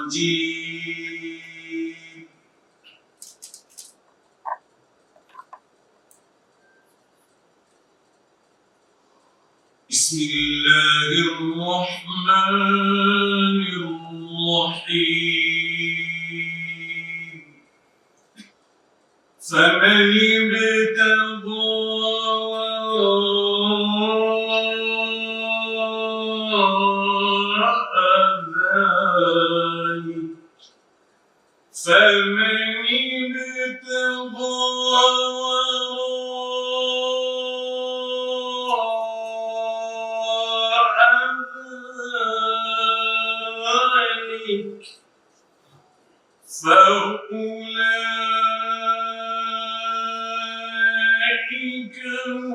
الرجيم بسم الله الرحمن الرحيم فمن ابتغى فأولئك هم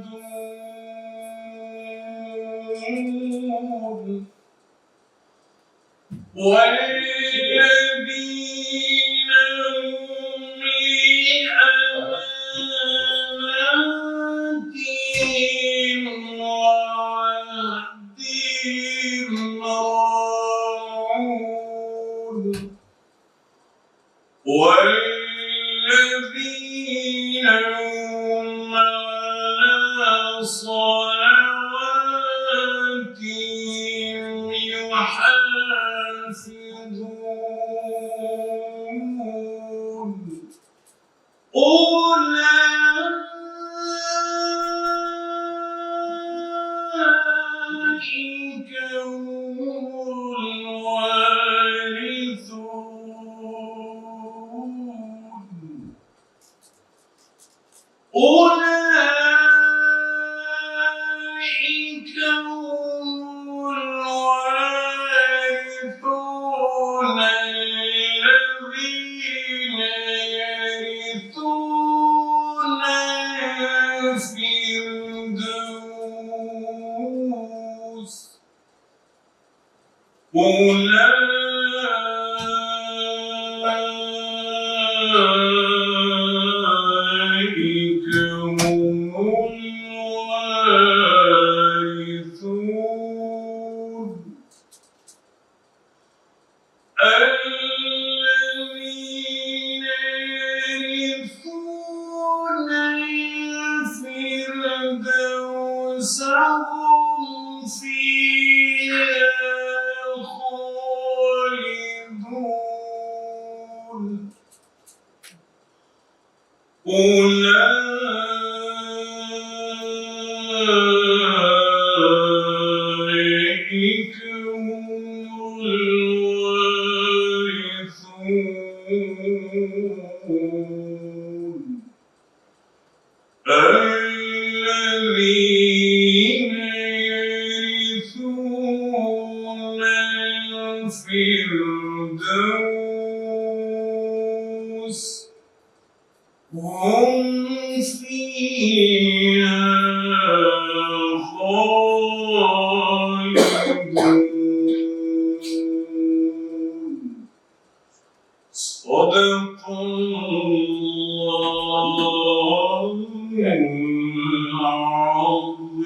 العادون والذين هم لأماناتهم وعهدهم راعون والذين هم على صلواتهم يحافظون أولئك هم الوارثون أولئك هم الوارثون الذين يرثون الفردوس أولئك هم الوارثون الذين يرثون الفردوس هم فيها خالدون أولئك هم الوارثون الذين يرثون الفردوس هم فيها خالدون صدق الله العظيم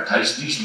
28-30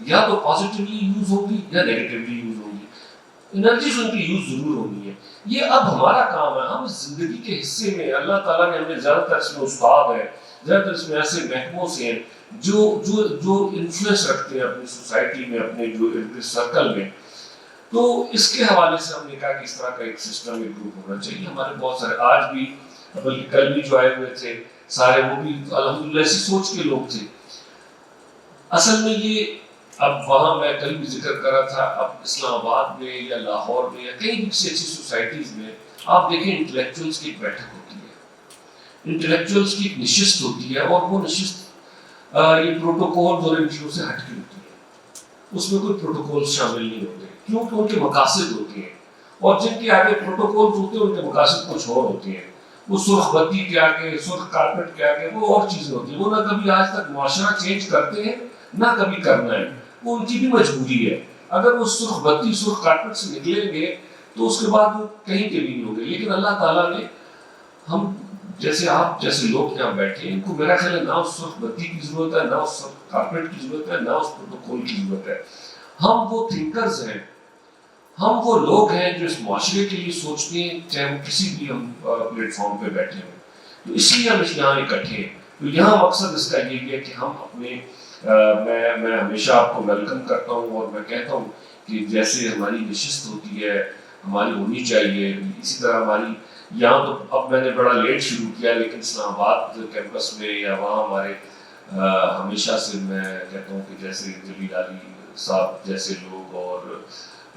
یا تو پازیٹیولی یوز ہوگی یا نیگیٹیولی یوز ہوگی، انرجیز ان کی یوز ضرور ہونی ہے. یہ اب ہمارا کام ہے، ہم اس زندگی کے حصے میں اللہ تعالیٰ نے ہمیں زیادہ تر اس میں استاد ہے، زیادہ تر اس میں ایسے محکموں سے ہیں جو انفلوئنس رکھتے ہیں اپنی سوسائٹی میں، اپنے جو سرکل میں. تو اس کے حوالے سے ہم نے کہا کہ اس طرح کا ایک سسٹم، ایک گروپ ہونا چاہیے. ہمارے بہت سارے آج بھی، بلکہ کل بھی جو آئے ہوئے تھے سارے، وہ بھی الحمدللہ ایسی سوچ کے لوگ تھے. اصل میں یہ اب وہاں میں کل بھی ذکر کر رہا تھا، اب اسلام آباد میں یا لاہور میں یا کہیں بھی ایسی سوسائٹیز میں آپ دیکھیں انٹلیکچوئلس کی ایک بیٹھک ہوتی ہے، انٹلیکچوئلس کی ایک نشست ہوتی ہے، اور وہ نشست یہ پروٹوکول اور ان چیزوں سے ہٹ کے ہوتی ہے. اس میں کوئی پروٹوکول شامل نہیں ہوتے کیونکہ ان کے مقاصد ہوتے ہیں، اور جن کے آگے پروٹوکول ہوتے ہیں ان کے مقاصد کچھ اور ہوتے ہیں. وہ سرخ بتی کے آگے، سرخ کارپیٹ کے آگے وہ اور چیزیں ہوتی ہیں. وہ نہ کبھی آج تک معاشرہ چینج کرتے ہیں نہ کبھی کرنا ہے، وہ ان کی بھی مجبوری ہے. اگر وہ سرخ بتی سرخ کارپیٹ سے نکلیں گے تو اس کے بعد وہ کہیں کے بھی نہیں ہوں گے. لیکن اللہ تعالیٰ نے ہم جیسے آپ جیسے لوگ یہاں بیٹھے ہیں، ان کو میرا خیال ہے نہ اس سرخ بتی کی ضرورت ہے، نہ اس سرخ کارپیٹ کی ضرورت ہے، نہ اس پروٹوکول کی ضرورت ہے. ہم وہ تھنکرز ہیں، ہم وہ لوگ ہیں جو اس معاشرے کے لیے سوچتے ہیں، چاہے وہ کسی بھی ہم پلیٹ فارم پہ بیٹھے ہیں. تو اس لیے ہم یہاں اکٹھے ہیں. تو یہاں مقصد اس کا یہ ہے کہ ہم اپنے میں ہمیشہ آپ کو ویلکم کرتا ہوں، اور میں کہتا ہوں کہ جیسے ہماری نشست ہوتی ہے ہماری ہونی چاہیے، اسی طرح ہماری یہاں تو اب میں نے بڑا لیٹ شروع کیا، لیکن اسلام آباد کیمپس میں یا وہاں ہمارے ہمیشہ سے میں کہتا ہوں کہ جیسے جلیل علی صاحب جیسے لوگ، اور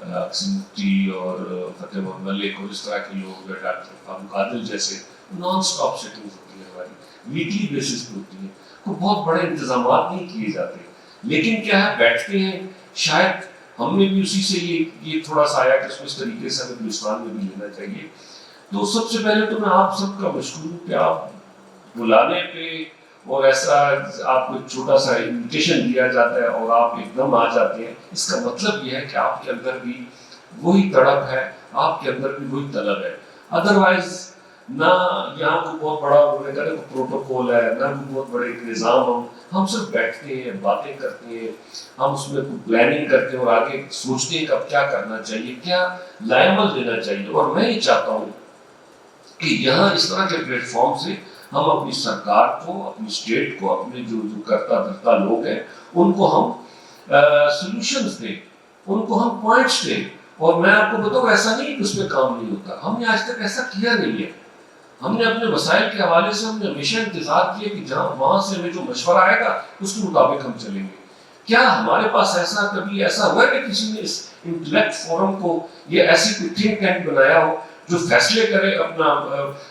مفتی اور فتح محمد ملک اور اس طرح کے لوگ، ڈاکٹر فاروق عادل جیسے، نان سٹاپ سیٹنگز ہوتی ہیں ہماری، ویکلی بیسس پہ ہوتی ہیں. کوئی بہت بڑے انتظامات نہیں کیے جاتے، لیکن کیا ہے بیٹھتے ہیں. شاید ہم نے بھی اسی سے یہ تھوڑا سا آیا کہ اس میں اس طریقے سے ہمیں ہندوستان میں بھی لینا چاہیے. تو سب سے پہلے تو میں آپ سب کا مشکور ہوں کہ آپ بلانے پہ اور ایسا آپ کو ایک چھوٹا سا انویٹیشن دیا جاتا ہے اور آپ ایک دم آ جاتے ہیں. اس کا مطلب یہ ہے کہ آپ کے اندر بھی وہی تڑپ ہے، آپ کے اندر بھی وہی طلب ہے. ادروائز نہ یہاں کو بہت بڑا ہونے کا پروٹوکول ہے، نہ کوئی بہت بڑے نظام. ہم صرف بیٹھتے ہیں، باتیں کرتے ہیں، ہم اس میں کوئی پلاننگ کرتے ہیں اور آگے سوچتے ہیں کہ اب کیا کرنا چاہیے، کیا لائے عمل دینا چاہیے. اور میں یہ چاہتا ہوں کہ یہاں اس طرح کے پلیٹ فارم سے ہم اپنی سرکار کو، اپنی اسٹیٹ کو، اپنے جو کرتا دھرتا لوگ ہیں ان کو ہم سولوشنز دیں، ان کو ہم پوائنٹس دیں. اور میں آپ کو بتاؤں ایسا نہیں کہ اس میں کام نہیں ہوتا، ہم نے آج تک ایسا کیا نہیں ہے. ہم نے اپنے وسائل کے حوالے سے ہم نے ہمیشہ انتظار کیا کہ جہاں وہاں سے ہمیں جو مشورہ آئے گا اس کے مطابق ہم چلیں گے. کیا ہمارے پاس ایسا کبھی ایسا ہوا ہے کہ کسی نے اس انٹلیکٹ فورم کو یہ ایسی کوئی تھنک ٹینک بنایا ہو جو فیصلے کرے، اپنا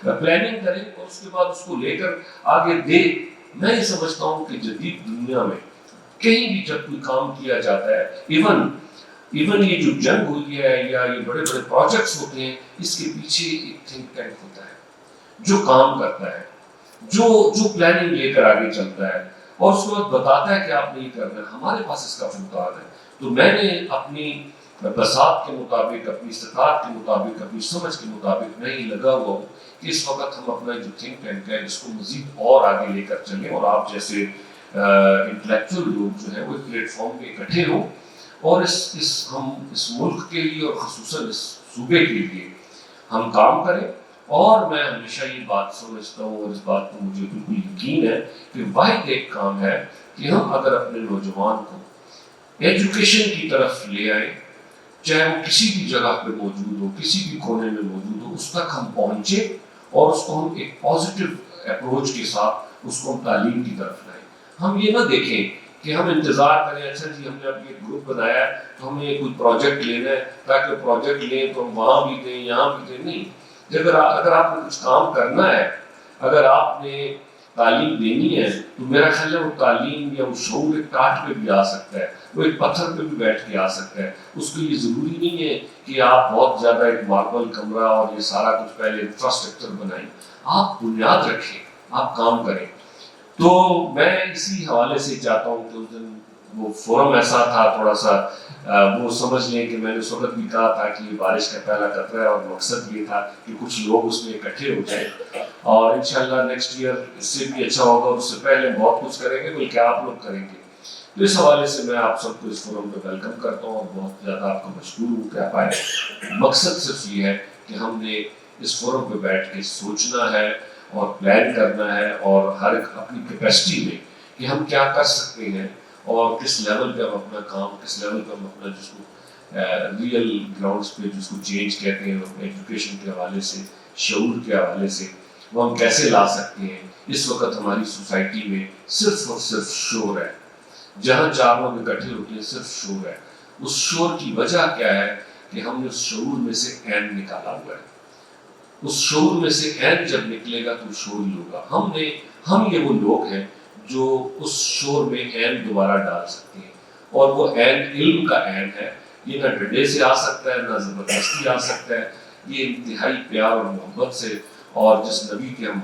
پلاننگ کرے اور اس کے بعد اس کو لے کر آگے دے؟ میں یہ سمجھتا ہوں کہ جدید دنیا میں کہیں بھی جب کوئی کام کیا جاتا ہے، ایون یہ جو جنگ ہوئی ہے یا یہ بڑے بڑے پروجیکٹس ہوتے ہیں، اس کے پیچھے ایک تھنک ٹینک ہوتا ہے جو کام کرتا ہے، جو پلاننگ لے کر آگے چلتا ہے اور اس کے بعد بتاتا ہے کہ آپ نے یہ کرنا ہے. ہمارے پاس اس کا فمتاد ہے. تو میں نے اپنی بساط کے مطابق، اپنی استطاعت کے مطابق، اپنی سمجھ کے مطابق میں ہی لگا ہوا ہوں کہ اس وقت ہم اپنا جو تھنک ٹینک ہے اس کو مزید اور آگے لے کر چلیں، اور آپ جیسے انٹلیکچوئل لوگ جو ہیں وہ پلیٹ فارم پہ اکٹھے ہوں اور ہم اس ملک کے لیے اور خصوصاً اس صوبے کے لیے ہم کام کریں. اور میں ہمیشہ یہ بات سمجھتا ہوں اور اس بات کو مجھے بالکل یقین ہے کہ واحد ایک کام ہے کہ ہم اگر اپنے نوجوان کو ایجوکیشن کی طرف لے آئیں، چاہے وہ کسی بھی جگہ پہ موجود ہو، کسی بھی کونے میں موجود ہو، اس تک ہم پہنچے اور اس کو ہم ایک پازیٹیو اپروچ کے ساتھ اس کو ہم تعلیم کی طرف لائیں. ہم یہ نہ دیکھیں کہ ہم انتظار کریں اچھا جی ہم نے اب یہ گروپ بنایا ہے تو ہمیں کوئی پروجیکٹ لینا ہے تاکہ پروجیکٹ لیں تو ہم وہاں بھی دیں یہاں بھی دیں. نہیں، اگر آپ نے کچھ کام کرنا ہے، اگر آپ نے تعلیم دینی ہے تو میرا خیال ہے وہ تعلیم یا وہ شعور ایک کاٹ پہ بھی آ سکتا ہے، وہ ایک پتھر پہ بھی بیٹھ کے آ سکتا ہے. اس کے لیے ضروری نہیں ہے کہ آپ بہت زیادہ ایک ماربل کمرہ اور یہ سارا کچھ پہلے انفراسٹرکچر بنائیں. آپ بنیاد رکھیں، آپ کام کریں. تو میں اسی حوالے سے چاہتا ہوں کہ اس دن وہ فورم ایسا تھا تھوڑا سا وہ سمجھ لیں کہ میں نے اس وقت بھی کہا تھا کہ یہ بارش کا پہلا قطرہ ہے اور مقصد یہ تھا کہ کچھ لوگ اس میں اکٹھے ہو جائیں اور انشاءاللہ نیکسٹ ایئر اس سے بھی اچھا ہوگا. اس سے پہلے بہت کچھ کریں گے بلکہ آپ لوگ کریں گے. تو اس حوالے سے میں آپ سب کو اس فورم پہ ویلکم کرتا ہوں اور بہت زیادہ آپ کا مشکور ہوں کہ آپ آئے۔ مقصد صرف یہ ہے کہ ہم نے اس فورم پہ بیٹھ کے سوچنا ہے اور پلان کرنا ہے اور ہر ایک اپنی کیپیسٹی میں کہ ہم کیا کر سکتے ہیں اور کس لیول پہ ہم اپنا کام، کس لیول پہ ہم اپنا جس کو ریئل گراؤنڈس پہ جس کو چینج کہتے ہیں ایجوکیشن کے حوالے سے، شعور کے حوالے سے وہ ہم کیسے لا سکتے ہیں۔ اس وقت ہماری سوسائٹی میں صرف اور صرف شور ہے، جہاں چار لوگ اکٹھے ہوتے ہیں صرف شور ہے۔ اس شور کی وجہ کیا ہے کہ ہم نے اس شعور میں سے عین نکالا ہوا ہے۔ اس شعور میں سے عین جب نکلے گا تو شور ہی ہوگا۔ ہم یہ وہ لوگ ہیں جو اس شور میں عین دوبارہ ڈال سکتے ہیں، اور وہ عین علم کا عین ہے۔ یہ نہ ڈنڈے سے آ سکتا ہے، نہ زبردستی آ سکتا ہے، یہ انتہائی پیار اور محبت سے اور جس نبی کے ہم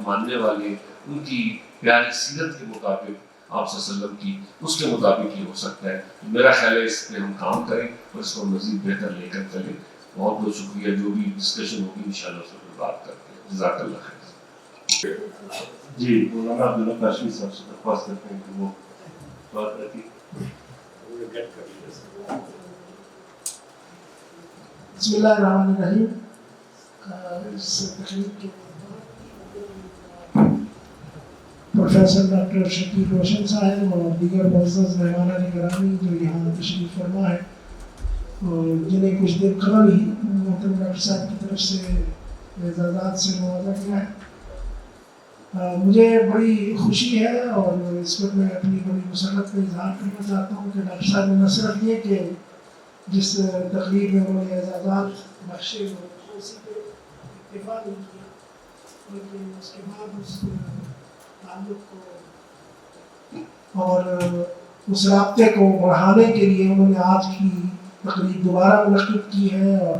ماننے والے ان کی پیاری سیرت کے مطابق آپ صلی اللہ علیہ وسلم کی اس کے مطابق ہی ہو سکتا ہے۔ میرا خیال ہے اس پہ ہم کام کریں اور اس کو مزید بہتر لے کر چلیں۔ بہت بہت شکریہ، جو بھی ڈسکشن ہوگی انشاءاللہ اس پر بات کرتے ہیں۔ جزاک اللہ خیر۔ جی مولانا عبداللہ کاشمی صاحب سے درخواست کرتے ہیں کہ وہ بات رکھیں۔ بسم اللہ الرحمن الرحیم۔ اس تقریب کے پروفیسر ڈاکٹر شکیل روشن صاحب اور دیگر معزز مہمانان گرامی جو یہاں تشریف فرما ہے اور جنہیں کچھ دیر قبل ہی محترم ڈاکٹر صاحب کی طرف سے اعزازات سے نوازا گیا ہے، مجھے بڑی خوشی ہے اور اس پر میں اپنی بڑی مسرت کا اظہار کرنا چاہتا ہوں کہ ڈاکٹر صاحب نے نہ صرف یہ کہ جس تقریب میں انہوں نے اعزازات بخشے وہ اسی پہ اکتفا نہیں کیا، لیکن اس کے بعد اس تعلق کو اور اس رابطے کو بڑھانے کے لیے انہوں نے آج کی تقریب دوبارہ منعقد کی ہے اور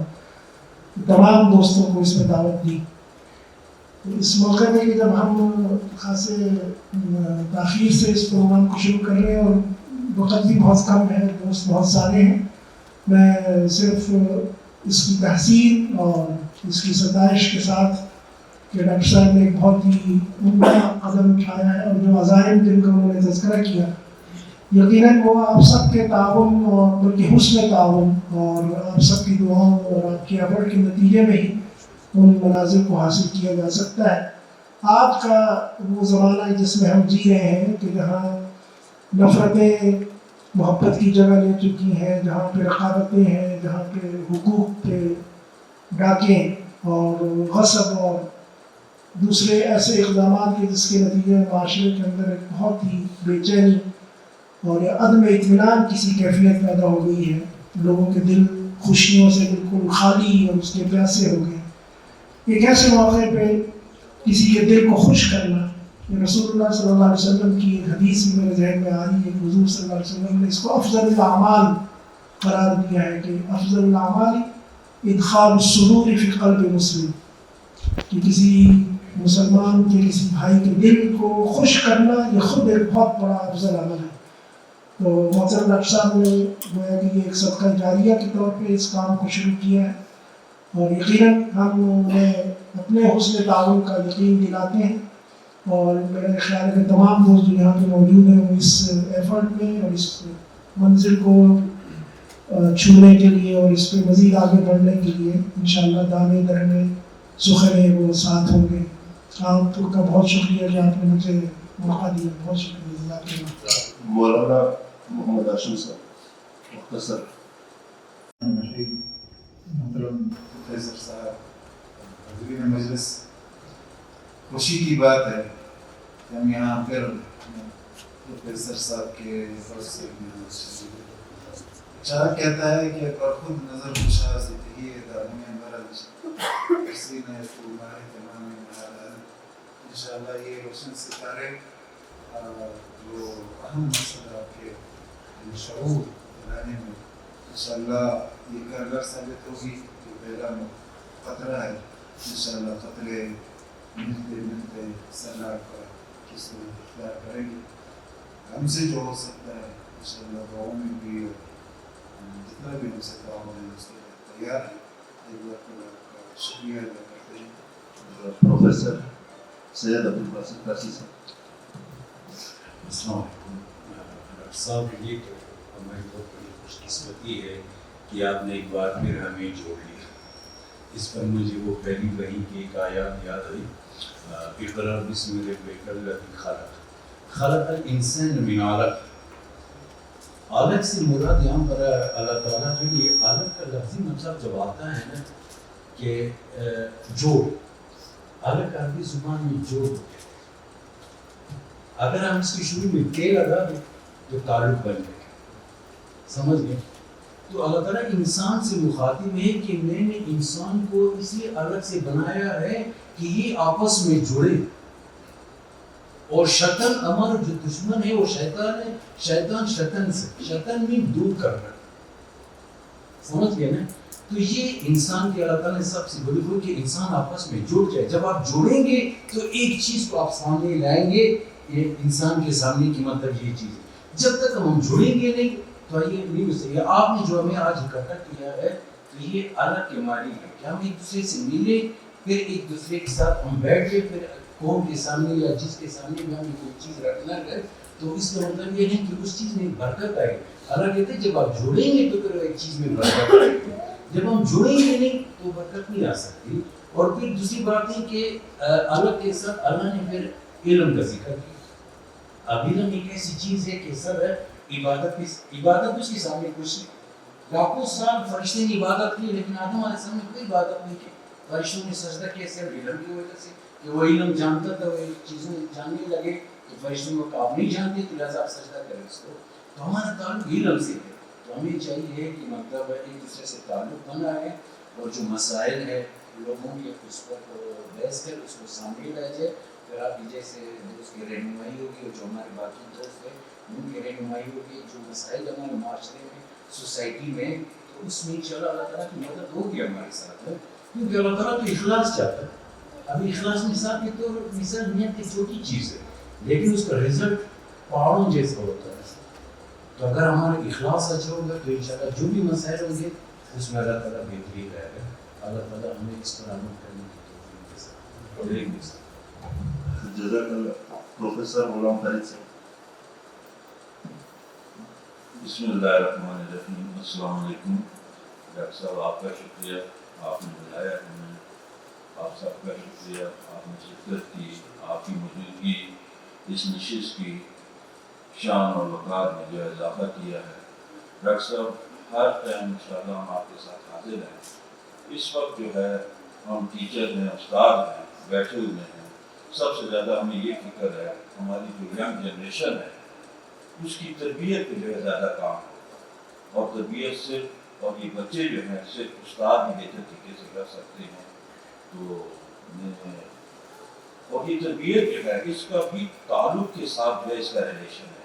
تمام دوستوں کو اس میں دعوت دی۔ اس موقع میں کہ جب ہم خاصے تاخیر سے اس پروگرام کو شروع کر رہے ہیں اور وقت بھی بہت کم ہے، دوست بہت سارے ہیں، میں صرف اس کی تحسین اور اس کی ستائش کے ساتھ کہ ڈاکٹر صاحب نے ایک بہت ہی عمدہ قدم اٹھایا ہے اور جو عزائم جن کا انہوں نے تذکرہ کیا، یقیناً وہ آپ سب کے تعاون اور بلکہ حسن تعاون اور آپ سب کی دعاؤں اور آپ کی ایفرٹ کے نتیجے میں ہی ان مناظر کو حاصل کیا جا سکتا ہے۔ آج کا وہ زمانہ ہے جس میں ہم جی رہے ہیں کہ جہاں نفرتیں محبت کی جگہ لے چکی ہیں، جہاں پہ رقابتیں ہیں، جہاں پہ حقوق پہ ڈاکے اور غصب اور دوسرے ایسے اقدامات کے جس کے نتیجے میں معاشرے کے اندر ایک بہت ہی بے چینی اور عدم اطمینان کسی کیفیت پیدا ہو گئی ہے، لوگوں کے دل خوشیوں سے بالکل خالی اور اس کے پیاسے ہو گئے۔ ایک ایسے موقع پہ کسی کے دل کو خوش کرنا، رسول اللہ صلی اللہ علیہ وسلم کی ایک حدیث بھی میرے ذہن میں آ رہی ہے کہ حضور صلی اللہ علیہ وسلم نے اس کو افضل الاعمال قرار دیا ہے کہ افضل الاعمال ادخال السرور فی قلب مسلم، کہ کسی مسلمان کے کسی بھائی کے دل کو خوش کرنا یہ خود ایک بہت بڑا افضل عمل ہے۔ تو محترم ڈاکٹر صاحب نے گویا کہ یہ ایک صدقہ جاریہ کے طور پہ اس کام کو شروع کیا ہے اور یقیناً ہم انہیں اپنے حسن تعاون کا یقین دلاتے ہیں اور میرا خیال ہے کہ تمام دوست جو یہاں پہ موجود ہیں وہ اس ایفرٹ میں اور اس منزل کو چھونے کے لیے اور اس پہ مزید آگے بڑھنے کے لیے انشاءاللہ دامے درمے سخرے وہ ساتھ ہوں گے۔ آپ کا بہت شکریہ کہ آپ نے مجھے موقع دیا، بہت شکریہ۔ جزاک اللہ۔ مولانا محمد ہاشم صاحب مختصر۔ محترم پروفیسر صاحب، حضرین مجلس، خوشی کی بات ہے کہ ہم یہاں پھر پروفیسر صاحب کے فرض سے شاعر کہتا ہے کہ پر خود نظر خوشا زندگی دارمی برج اسی نے فرمائے تمام مہارا۔ انشاءاللہ یہ روشن ستارے جو اہم مسئلہ کے شعور لانے میں انشاءاللہ یہ کارگر ثابت ہوگی کہ پہلا قطرہ ہے، انشاءاللہ قطرے ملتے ملتے سیلاب کا کس کو اختیار کریں گے۔ ہم سے جو ہو سکتا ہے انشاءاللہ دعاؤں میں بھی جتنا بھی ہم سے دعاؤں میں اس کے تیار ہیں۔ اللہ کا شکریہ ادا کرتے ہیں۔ پروفیسر سید عبدالباسط قاسمی صاحب۔ السلام علیکم ڈاکٹر صاحب یہ تو ہماری بہت بڑی خوش قسمتی ہے کہ آپ نے ایک بار پھر ہمیں جوڑ لیا. اس پر مجھے وہ پہلی وحی کی ایک آیات یاد آئی, اقرا بسم ربک الذی خلق الانسان من علق. علق سے مراد یہاں پر اللہ تعالیٰ جو یہ علق کا لفظی مطلب جب آتا ہے نا کہ جوڑ, علق عربی زبان میں جوڑ ہوتے ہیں. اگر ہم اس کی شروع میں کے لگا دیں تو تعلق بن جائے گا, سمجھ گئے. تو اللہ تعالیٰ انسان سے مخاطب ہے کہ میں نے انسان کو اس لیے الگ سے بنایا ہے کہ یہ آپس میں جڑے. اور شیطان ہمارا جو دشمن ہے وہ شیطان ہے. شیطان سے شیطان میں دور کرنا, سمجھ گئے نا. تو یہ انسان کے اللہ تعالیٰ نے سب سے بڑی خوبی کہ انسان آپس میں جڑ جائے. جب آپ جڑیں گے تو ایک چیز کو آپ سامنے لائیں گے, یہ انسان کے سامنے کی مطلب یہ چیز ہے. جب تک ہم جڑیں گے نہیں تو یہ نہیں ہو سکے. آپ نے جو ہمیں آج اکٹھا کیا ہے تو یہ الگ کے معنی ہے کہ ہم ایک دوسرے سے ملے, پھر ایک دوسرے کے ساتھ ہم بیٹھ کے پھر قوم کے سامنے یا جس کے سامنے میں ہمیں کوئی چیز رکھنا ہے تو اس کا مطلب یہ ہے کہ اس چیز میں برکت آئے. اللہ کہتے ہیں جب آپ جڑیں گے تو پھر ایک چیز میں برکت آئے گی. جب ہم جڑیں گے نہیں تو برکت نہیں آ سکتی. اور پھر دوسری بات ہے کہ الگ کے ساتھ اللہ نے پھر علم کا ذکر کیا. اب علم ایک ایسی چیز ہے کہ سب عبادت اس کے سامنے کچھ نہیں. لاکھوں سال فرشتے نے عبادت کی لیکن آدم علیہ السلام نے کوئی عبادت نہیں کی. فرشتوں نے سجدہ کیا صرف علم کی وجہ سے کہ وہ علم جانتا تھا, وہ چیزیں جاننے لگے. تو فرشتوں کو آپ نہیں جانتے تو لہٰذا آپ سجدہ کریں اس کو. تو ہمارا تعلق علم سے ہے. تو ہمیں چاہیے کہ مطلب ایک دوسرے سے تعلق بنا ہے اور جو مسائل ہے لوگوں کے اس پر بحث کر اس کو سامنے لایا جائے. پھر آپ کی جیسے دوست کی رہنمائی ہوگی اور جو ہمارے باقی دوست ہیں ان کی رہنمائی ہوگی, جو مسائل ہمارے معاشرے میں سوسائٹی میں, تو اس میں انشاءاللہ اللہ تعالیٰ کی مدد ہوگی ہمارے ساتھ. کیونکہ اللہ تعالیٰ تو اخلاص چاہتا ہے. ابھی اخلاص مثال کے طور پر مثال نیت ایک چھوٹی چیز ہے لیکن اس کا رزلٹ پہاڑوں جیسا ہوتا ہے. تو اگر ہمارا اخلاص اچھا ہوگا تو انشاءاللہ جو بھی مسائل ہوں گے اس میں اللہ تعالیٰ بہترین رہے گا. اللہ تعالیٰ ہمیں اس پر عمل کرنے کی توفیق دے. جزاک اللہ. پروفیسر غلام فرید صاحب. بسم اللہ الرحمن الرحیم. السلام علیکم. ڈاکٹر صاحب آپ کا شکریہ, آپ نے بلایا ہمیں. آپ سب کا شکریہ, آپ نے شرکت کی, آپ کی موجودگی اس نشست کی شان اور وقار میں جو اضافہ کیا ہے. ڈاکٹر صاحب ہر ٹائم انشاءاللہ ہم آپ کے ساتھ حاضر ہیں. اس وقت جو ہے ہم ٹیچر ہیں, استاد ہیں, بیٹھے ہوئے ہیں. سب سے زیادہ ہمیں یہ فکر ہے ہماری جو ینگ جنریشن ہے اس کی تربیت پہ جو ہے زیادہ کام ہو. اور تربیت صرف اور یہ بچے جو ہیں صرف استاد ہی بہتر طریقے سے کر سکتے ہیں. تو اور یہ تربیت جو ہے اس کا بھی تعلق کے ساتھ جو ہے اس کا ریلیشن ہے.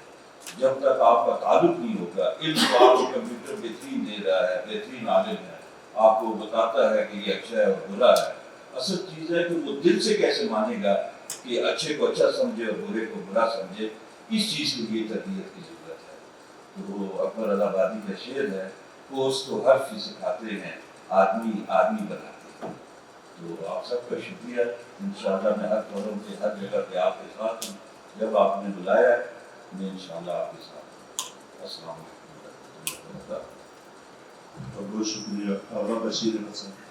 جب تک آپ کا تعلق نہیں ہوگا, علم کو آپ کو کمپیوٹر بہترین دے رہا ہے, بہترین عالم ہے, آپ کو بتاتا ہے کہ یہ اچھا ہے اور برا ہے. اصل چیز ہے کہ وہ دل سے کیسے مانے گا کہ اچھے کو اچھا سمجھے اور برے کو برا سمجھے. اس چیز کے لیے تربیت کی ضرورت ہے. تو وہ اکبر آبادی کا شعر ہے, کوس تو ہر چیز سکھاتے ہیں, آدمی آدمی بناتے ہیں. تو آپ سب کا شکریہ. انشاءاللہ میں ہر فورم پہ ہر جگہ پہ آپ کے ساتھ ہوں. جب آپ نے بلایا ہے میں انشاءاللہ آپ کے ساتھ ہوں. السلام علیکم ورحمۃ اللہ وبرکاتہ. بہت شکریہ. اور بشیر احمد صاحب.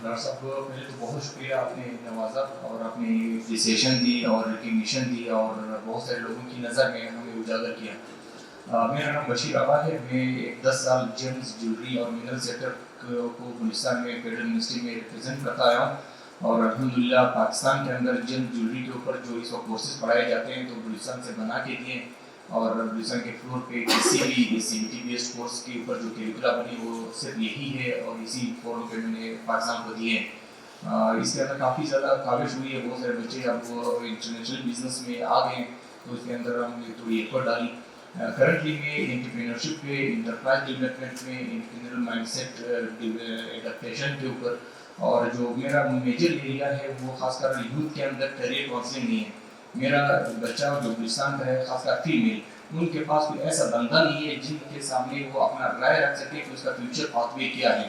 ڈاکٹر صاحب کو پہلے تو بہت شکریہ, آپ نے نوازا اور آپ نے اپریسیشن دی اور ریکگنیشن دی اور بہت سارے لوگوں کی نظر میں ہمیں اجاگر کیا. میرا نام بشیر آبا ہے. میں 10 سال جیمز جیولری اور منرل سیکٹر کو بلوچستان میں فیڈرل یونیورسٹی میں ریپرزینٹ کرتا آیا ہوں. اور الحمدللہ پاکستان کے اندر جیمز جیولری کے اوپر جو اس وقت کورسز پڑھائے جاتے ہیں تو بلوچستان سے بنا کے دیے. اور بلوچستان کے فلور پہ کسی بھی C B T based course کے اوپر جو کیریکولا بنی وہ صرف یہی ہے اور اسی فورم پہ میں نے پاکستان کو دیے ہیں. اس کے اندر کافی زیادہ کاوش ہوئی ہے. بہت سارے بچے اب وہ انٹرنیشنل بزنس میں آ گئے ہیں تو اس کے اندر ہم نے تھوڑی ایفرٹ ڈالی. کرنٹلی میں انٹرپرینورشپ پہ, انٹرپرائز ڈیولپمنٹ میں, انٹرپرینورل مائنڈ سیٹ ایڈپٹیشن کے اوپر, اور جو میرا میجر ایریا ہے وہ خاص کر یوتھ کے اندر کیریئر کاؤنسلنگ نہیں ہے. میرا بچہ جو بلوچستان کا ہے خاص کر فیمیل, ان کے پاس کوئی ایسا بندہ نہیں ہے جن کے سامنے وہ اپنا رائے رکھ سکے کہ اس کا فیوچر پاتھ وے کیا ہے.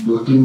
2-3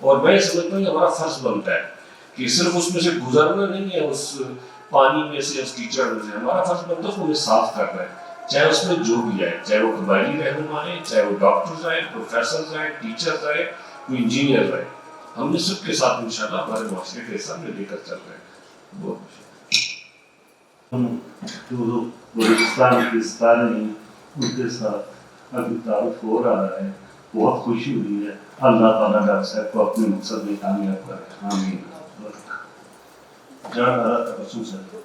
اور میں سمجھتا ہوں کہ ہمارا فرض بنتا ہے کہ صرف اس میں سے گزرنا نہیں ہے، اس پانی میں سے، اس کیچڑ میں سے، ہمارا فرض بنتا ہے اس کو ہمیں صاف کرنا ہے، چاہے اس میں جو بھی آئے، چاہے وہ قبائلی رہنما آئے، چاہے وہ ڈاکٹرز آئے، پروفیسرز آئے، ٹیچرز آئے، کوئی انجینئر آئے، ہم نے سب کے ساتھ انشاءاللہ ہمارے معاشرے کے سامنے لے کر چل رہے ہیں. جو بلوچستان کے ستارے ہیں ان کے ساتھ ابھی تعارف ہو رہا ہے، بہت خوشی ہوئی ہے. اللہ تعالیٰ ڈاکٹر صاحب کو اپنے مقصد میں کامیاب کرے، آمین. جان آ رہا تھا رسول صاحب.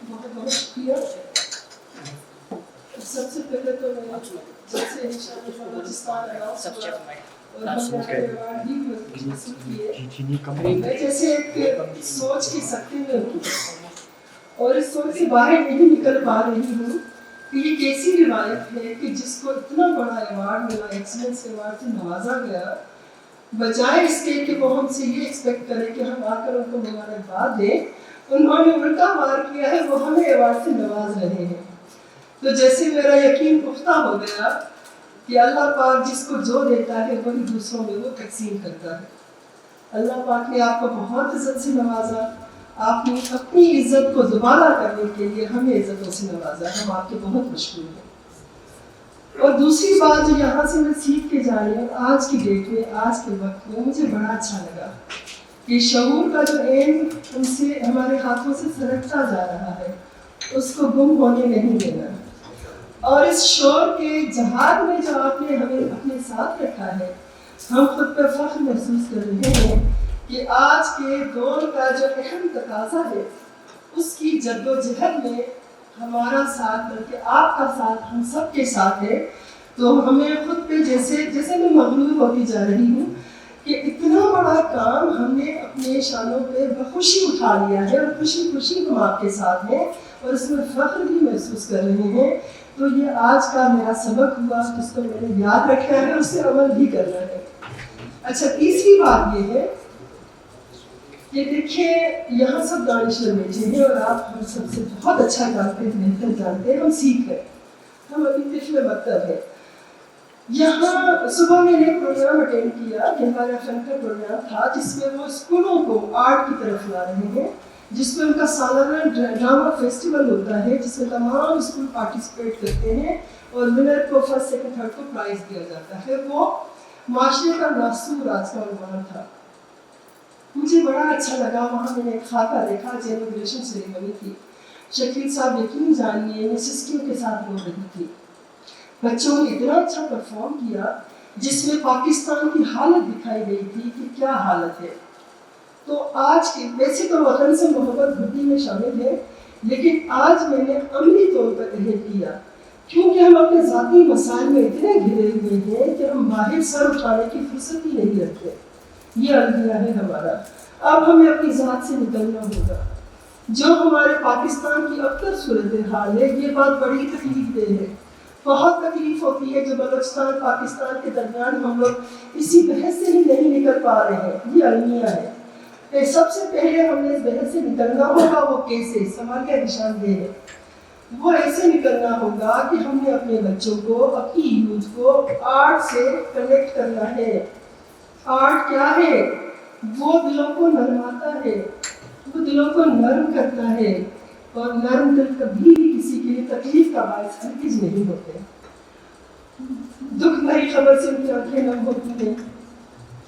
بہت بہت شکریہ. سب سے پہلے تو میں جیسے انشاءاللہ بلوچستان اناؤنس ہوا اور ہم نے ایوارڈ بھی حاصل کیے، میں جیسے ایک سوچ کی سکتی میں ہوں اور اس سوچ سے باہر نہیں نکل پا رہی ہوں کہ یہ کیسی روایت ہے کہ جس کو اتنا بڑا ایوارڈ ملا، ایکسلنس ایوارڈ سے نوازا گیا، بجائے اس کے کہ وہ ہم سے یہ ایکسپیکٹ کریں کہ ہم آ کر ان کو مبارکباد دیں، انہوں نے الٹا وار کیا ہے، وہ ہمیں ایوارڈ سے نواز رہے ہیں. تو جیسے میرا یقین پختہ ہو گیا کہ اللہ پاک جس کو جو دیتا ہے وہی دوسروں میں وہ تقسیم کرتا ہے. اللہ پاک نے آپ کو بہت عزت سے نوازا، آپ نے اپنی عزت کو دوبارہ کرنے کے لیے ہمیں عزتوں سے نوازا، ہم آپ کے بہت مشکور ہیں. اور دوسری بات جو یہاں سے میں سیکھ کے جا رہی ہوں، آج کی ڈیٹ میں، آج کے وقت میں مجھے بڑا اچھا لگا کہ شعور کا جو علم ان سے ہمارے ہاتھوں سے سرکتا جا رہا ہے اس کو گم ہونے نہیں دینا. اور اس شعور کے جہاد میں جو آپ نے ہمیں اپنے ساتھ رکھا ہے، ہم خود پر فخر محسوس کر رہے ہیں کہ آج کے دور کا جو اہم تقاضا ہے اس کی جد و جہد میں ہمارا ساتھ، بلکہ آپ کا ساتھ ہم سب کے ساتھ ہے. تو ہمیں خود پہ جیسے میں مغرور ہوتی جا رہی ہوں کہ اتنا بڑا کام ہم نے اپنے شانوں پہ بخوشی اٹھا لیا ہے اور خوشی خوشی ہم آپ کے ساتھ ہیں اور اس میں فخر بھی محسوس کر رہے ہیں. تو یہ آج کا میرا سبق ہوا جس کو میں نے یاد رکھا ہے اور اس سے عمل بھی کرنا ہے. اچھا، تیسری بات یہ ہے کہ دیکھیں یہاں سب دانشور بیٹھے ہیں اور آپ ہم سب سے بہت اچھا جانتے ہیں، بہتر جانتے ہیں، ہم سیکھ رہے ہیں، ہم ابھی طفل مکتب ہے. یہاں صبح میں نے پروگرام اٹینڈ کیا کہ ہمارا فن کا پروگرام تھا جس میں وہ اسکولوں کو آرٹ کی طرف لا رہے ہیں، جس میں ان کا سالانہ ڈرامہ فیسٹیول ہوتا ہے جس میں تمام اسکول پارٹیسپیٹ کرتے ہیں اور ونر کو فرسٹ سیکنڈ تھرڈ کو پرائز دیا جاتا ہے. وہ معاشرے کا ناسور آج کا عنوان تھا. مجھے بڑا اچھا لگا. وہاں میں نے ایک خاکہ دیکھا، انوگریشن سیریمنی تھی. شکیل صاحب یقین جانیے مسز کیو کے ساتھ بول رہی تھی. بچوں نے اتنا اچھا پرفارم کیا جس میں پاکستان کی حالت دکھائی گئی تھی کہ کیا حالت ہے. تو آج کے ویسے تو وطن سے محبت گھٹی میں شامل ہے، لیکن آج میں نے عملی طور پر اہم کیا کیونکہ ہم اپنے ذاتی مسائل میں اتنے گھرے ہوئے ہیں کہ ہم باہر سر اٹھانے کی فرصت ہی نہیں رکھتے. یہ الوداع ہے ہمارا. اب ہمیں اپنی ذات سے نکلنا ہوگا. جو ہمارے پاکستان کی اب تک صورتحال ہے یہ بات بڑی تکلیف دہ ہے. بہت تکلیف ہوتی ہے جو بلوچستان پاکستان کے درمیان ہم لوگ اسی بحث سے ہی نہیں نکل پا رہے ہیں. یہ المیہ ہے. سب سے پہلے ہم نے اس بحث سے نکلنا ہوگا. وہ کیسے؟ سوال کا نشان دہ ہے. وہ ایسے نکلنا ہوگا کہ ہم نے اپنے بچوں کو، اپنی یوتھ کو آرٹ سے کنیکٹ کرنا ہے. آرٹ کیا ہے؟ وہ دلوں کو نرماتا ہے، وہ دلوں کو نرم کرتا ہے، اور نرم دل کبھی بھی کسی کے لیے تکلیف کا باعث ہرگز نہیں ہوتے. دکھ بھری خبر سے ان کی آنکھیں نم ہوتی ہیں،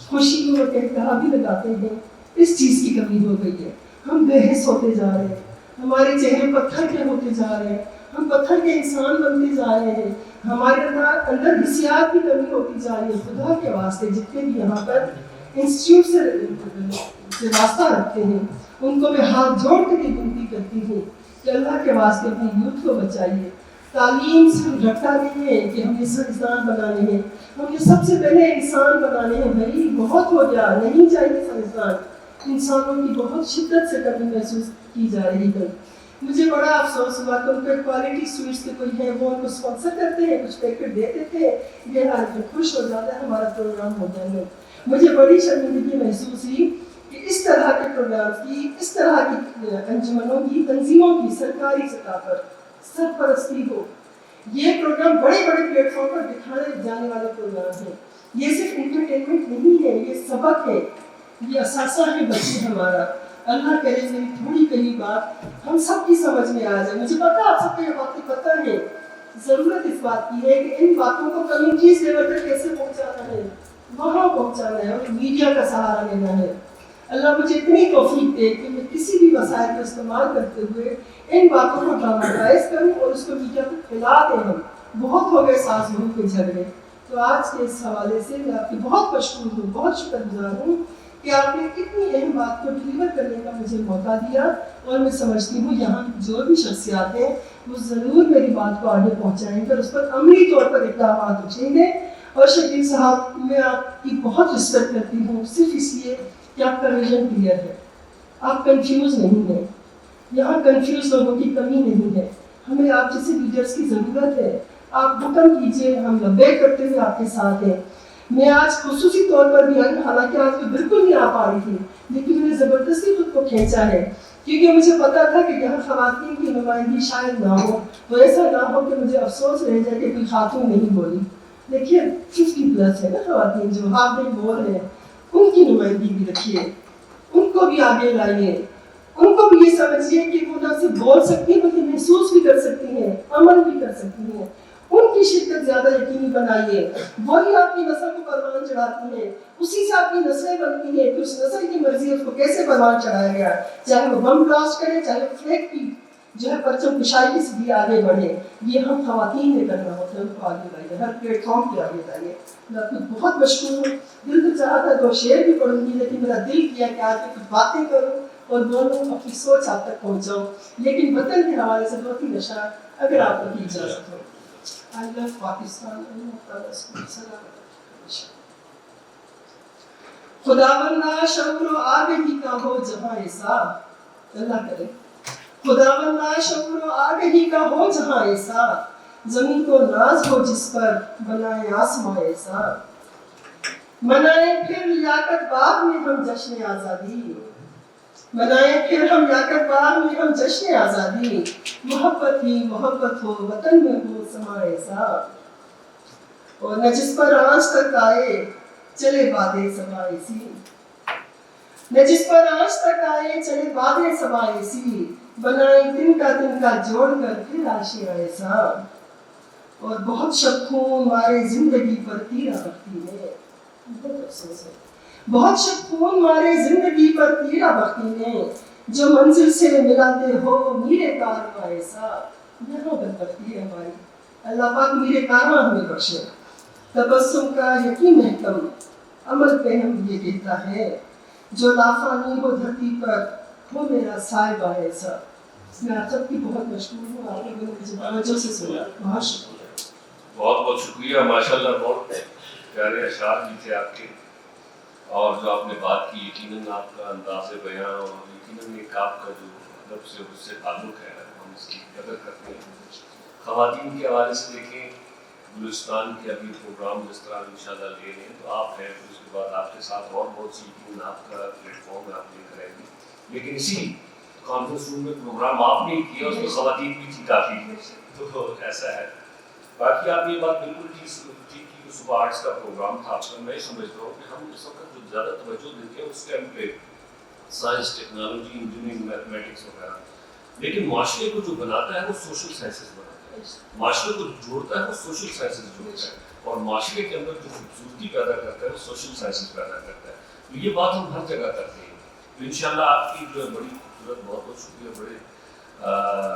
خوشی کو وہ کہکہا بھی لگاتے ہیں. اس چیز کی کمی ہو گئی ہے. ہم بے حس ہوتے جا رہے ہیں، ہمارے چہرے پتھر کے ہوتے جا رہے ہیں، ہم پتھر کے انسان بنتے جا رہے ہیں. ہمارے اندر حسیات کی کمی ہوتی جا رہی ہے. خدا کے واسطے جتنے بھی یہاں پر انسٹیٹیوٹ سے واسطہ رکھتے ہیں ان کو میں ہاتھ جوڑ کر یہ ونتی کرتی ہوں کہ اللہ کے واسطے اپنی یوتھ کو بچائیے. تعلیم صرف رٹا نہیں ہے کہ ہم نے سائنسدان بنانے ہیں، ہم نے سب سے پہلے انسان بنانے ہیں. بھائی بہت ہو گیا، نہیں چاہیے سائنسدان. انسانوں کی بہت شدت سے کمی محسوس کی جا رہی ہے. مجھے بڑا افسوس ہوا کہ ان کے کوالٹی سویٹس کے کوئی ہیں وہ ان کو اسپانسر کرتے ہیں، کچھ پیکٹ دے دیتے ہیں، یہ حال پہ خوش ہو جاتا ہے ہمارا پروگرام ہو جائے. مجھے بڑی شرمندگی محسوس ہوئی کہ اس طرح کے پروگرامز کی، اس طرح کی انجمنوں کی، تنظیموں کی سرکاری سطح پر سرپرستی ہو. یہ پروگرام بڑے بڑے پلیٹ فارم پر دکھانے جانے والے پروگرام ہیں، یہ صرف انٹرٹینمنٹ نہیں ہے، یہ سبق ہے، یہ اثاثہ ہے بچے ہمارا. اللہ کرے میری تھوڑی کہی بات ہم سب کی سمجھ میں آ جائے. مجھے پتا آپ سب کو یہ باتیں پتہ ہے. ضرورت اس بات کی ہے کہ ان باتوں کو کمیونٹیز لیول تک کیسے پہنچانا ہے، وہاں پہنچانا ہے اور میڈیا کا سہارا لینا ہے. اللہ مجھے اتنی توفیق دے کہ میں کسی بھی وسائل کا استعمال کرتے ہوئے ان باتوں کو ڈراماتائز کروں اور اس کو میڈیا کو پھیلا دیں. ہم بہت ہو گئے ساس بہو کے جھگڑے. تو آج کے اس حوالے سے میں آپ کی بہت مشکور ہوں، بہت شکر گزار ہوں کہ آپ نے اتنی اہم بات کو ڈلیور کرنے کا مجھے موقع دیا. اور میں سمجھتی ہوں یہاں جو بھی شخصیات ہیں وہ ضرور میری بات کو آگے پہنچائیں گے اور اس پر عملی طور پر اقدامات اٹھیں گے. اور شکیل صاحب میں آپ کی بہت رسپیکٹ کرتی ہوں صرف اس لیے کہ آپ کا ویژن کلیئر ہے، آپ کنفیوز نہیں ہیں. یہاں کنفیوز لوگوں کی کمی نہیں ہے. ہمیں آپ جیسے لیڈرز کی ضرورت ہے. آپ حکم کیجئے، ہم لبیک کرتے ہوئے آپ کے ساتھ ہیں. میں آج خصوصی طور پر بھی آئی، حالانکہ آج میں بالکل نہیں آ پا رہی تھی، لیکن میں نے زبردستی خود کو کھینچا ہے کیونکہ مجھے پتا تھا کہ یہاں خواتین کی نمائندگی شاید نہ ہو، تو ایسا نہ ہو کہ مجھے افسوس رہ جائے کہ کوئی خاتون نہیں بولی. دیکھیے 50+ ہے نا خواتین جو ہاف ڈے بول ہیں، ان کی نمائندگی بھی رکھیے، ان کو بھی آگے لائیے. ان کو بھی یہ سمجھیے کہ وہ نہ صرف بول سکتی ہیں بلکہ محسوس بھی کر سکتی ہیں، عمل بھی کر سکتی ہیں. ان کی شرکت زیادہ یقینی بنائیے. وہی آپ کی نسل کو پروان چڑھاتی ہیں، اسی سے آپ کی نسلیں بنتی ہیں. پھر اس نسل کی مرضی ہے اس کو کیسے پروان چڑھایا گیا، چاہے وہ بم بلاسٹ کرے، چاہے وہ فلیگ کی جو ہے پرچم کشائی کی سیدھی آگے بڑھے. یہ ہم خواتین نے کرنا ہوتا ہے، ان کو آگے لائیے، ہر پلیٹ فارم پہ آگے لائیے. میں آپ کو بہت مشکور ہوں. دل تو چاہا تھا 2 شعر بھی پڑھوں گی، لیکن میرا دل کیا کہ آج میں کچھ باتیں کروں اور بولوں، اپنی سوچ آپ تک پہنچاؤں. لیکن وطن کے حوالے سے 2-3 اشعار اگر آپ کو اجازت ہو. I love Pakistan. خداوندہ شعور و آگہی کا ہو جہاں ایسا، اللہ کرے خداوندہ شعور و آگہی کا ہو جہاں ایسا، زمین کو ناز ہو جس پر بنائے آسماں ایسا. منائے پھر لیاقت باغ میں ہم جشن آزادی، منائے پھر ہم لیاقت باغ میں ہم جشن آزادی. محبت ہی محبت ہو وطن میں ہو سما ایسا، اور نہ جس پر آنچ تک آئے چلے بادے سما ایسی، نہ جس پر آنچ تک آئے چلے بادے سما ایسی. بنائے دن کا جوڑ کر پھر آشیاں ایسا، اور بہت شب خون مارے زندگی پر تیرا بختی نے، بہت افسوس ہے، بہت شب خون مارے زندگی پر تیرا بختی نے. جو منزل سے ملاتے ہو میرے کارواں ایسا، یہاں بدبختی ہے ہماری. اللہ پاک میرے کارواں ہمیں بخشے. تبسم کا یقین محکم عمل پہ ہم یہ کہتا ہے، جو لافانی ہو دھرتی پر ہو میرا صاحبہ ایسا. میں آپ سب کی بہت مشکور ہوں، آپ لوگوں نے مجھے توجہ سے سنا، بہت شکریہ. بہت بہت شکریہ. ماشاءاللہ بہت پیارے اشعار بھی تھے آپ کے، اور جو آپ نے بات کی یقیناً آپ کا انداز بیان اور یقیناً ایک آپ کا جو ادب سے اس سے تعلق ہے، ہم اس کی قدر کرتے ہیں. خواتین کے حوالے سے دیکھیں، بلوچستان کے ابھی پروگرام جس طرح انشاءاللہ لے لیں تو آپ ہیں، پھر اس کے بعد آپ کے ساتھ اور بہت سی ٹیم آپ کا پلیٹ فارم آپ لے کر آئیں گے. لیکن اسی کانفرنس روم میں پروگرام آپ نے کیا، اس میں خواتین بھی تھی کافی، تو ایسا ہے. باقی آپ نے یہ بات بالکل ٹھیک کی کہ صبح 8 کا پروگرام تھا. آپ کا میں سمجھتا ہوں کہ ہم اس وقت جو زیادہ توجہ دیتے ہیں اس ٹائم پہ سائنس، ٹیکنالوجی، انجینئرنگ، میتھمیٹکس وغیرہ، لیکن معاشرے کو جو بناتا ہے وہ سوشل سائنسز بناتا ہے. معاشرے کو جوڑتا ہے وہ سوشل سائنسز جوڑتا ہے، اور معاشرے کے اندر جو خوبصورتی پیدا کرتا ہے وہ سوشل سائنسز پیدا کرتا ہے. تو یہ بات ہم ہر جگہ کرتے ہیں. تو انشاءاللہ آپ کی جو ہے بڑی خوبصورت، بہت بہت شکریہ. بڑے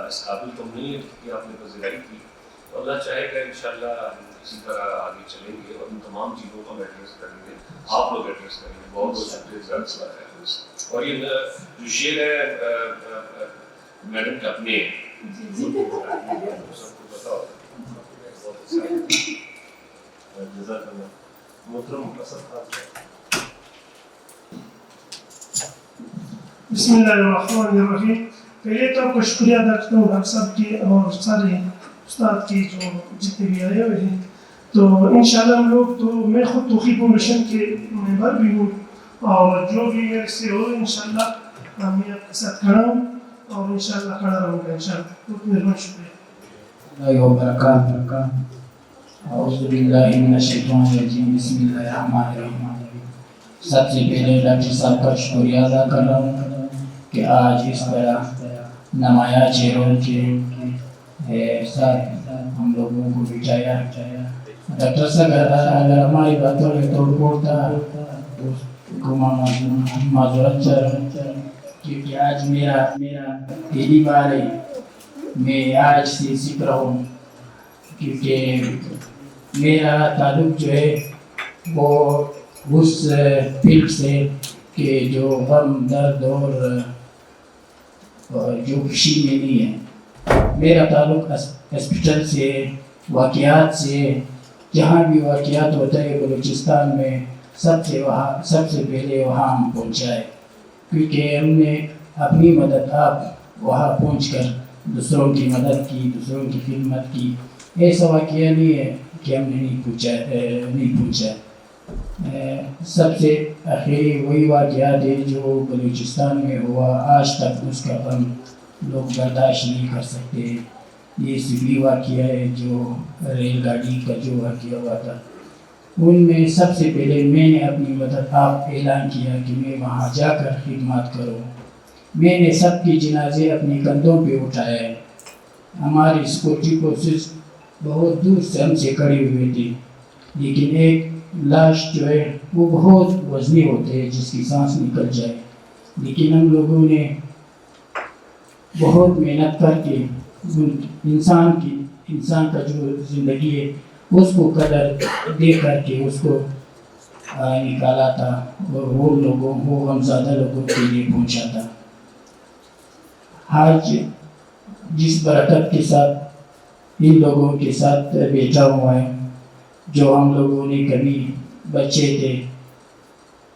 اس قابل تو نہیں ہے کہ آپ نے پذیرائی کی. تو اللہ چاہے گا انشاءاللہ ہم اسی طرح آگے چلیں گے اور ان تمام چیزوں کو ہم ایڈریس کریں گے، آپ لوگ ایڈریس کریں گے. بہت بہت شکریہ جزاک اللہ خیر. اور یہ جو شعر ہے میڈم کے اپنے سب کو پتا ہوتا ہے. جزاک اللہ. محترم اسد خان. بسم اللہ الرحمن الرحیم. پہلے تو آپ کو شکریہ ادا کرتا ہوں آپ سب کے اور سارے استاد کے جو جتنے بھی آئے ہوئے ہیں. تو انشاءاللہ ہم لوگ، تو میں خود توفیق فاؤنڈیشن کے ممبر بھی ہوں، اور جو بھی میرے سے ہو انشاءاللہ میں آپ کے ساتھ کھڑا ہوں اور انشاءاللہ کھڑا رہوں گا انشاءاللہ. بہت مہربانی، شکریہ. اللہ وبرکاتہ. اعوذ باللہ من الشیطان الرجیم بسم اللہ الرحمن الرحیم. سب سے پہلے ڈاکٹر صاحب کا شکریہ ادا کر رہا ہوں کہ آج اس طرح نمایاں چہروں کے ساتھ ہم لوگوں کو بٹھایا. ڈاکٹر صاحب اگر ہماری باتوں میں توڑ پھوڑ تھا تو معذرت چاہ رہا ہوں، کیونکہ آج میرا پہلی بار ہے میں آج سے سیکھ رہا ہوں، کیونکہ میرا تعلق جو ہے وہ اس فیلڈ سے کہ جو غم درد اور جو خوشی میں نہیں ہے. میرا تعلق ہاسپٹل سے، واقعات سے. جہاں بھی واقعات ہوتا ہے بلوچستان میں سب سے پہلے وہاں ہم پہنچائے، کیونکہ ہم نے اپنی مدد آپ وہاں پہنچ کر دوسروں کی مدد کی، دوسروں کی خدمت کی. ایسا واقعہ نہیں ہے کہ ہم نے نہیں پوچھا. سب سے آخری وہی واقعات ہے جو بلوچستان میں ہوا، آج تک اس کا غم لوگ برداشت نہیں کر سکتے. یہ سبھی واقعہ ہے جو ریل گاڑی کا جو واقعہ ہوا تھا، ان میں سب سے پہلے میں نے اپنی مدد آپ اعلان کیا کہ میں وہاں جا کر خدمات کروں. میں نے سب کی جنازے اپنی کندھوں پہ اٹھائے. ہماری سیکورٹی فورسز بہت دور سے ہم سے کھڑے ہوئے تھے، لیکن ایک لاش جو ہے وہ بہت وزنی ہوتے ہیں جس کی سانس نکل جائے، لیکن ہم لوگوں نے بہت محنت کر کے انسان کا جو زندگی ہے اس کو قدر دے کر کے اس کو نکالا تھا اور وہ غمزدہ لوگوں کے لیے پہنچا تھا. آج جس برکت کے ساتھ ان لوگوں کے ساتھ بیٹھا ہوا ہے، جو ہم لوگوں نے کبھی بچے تھے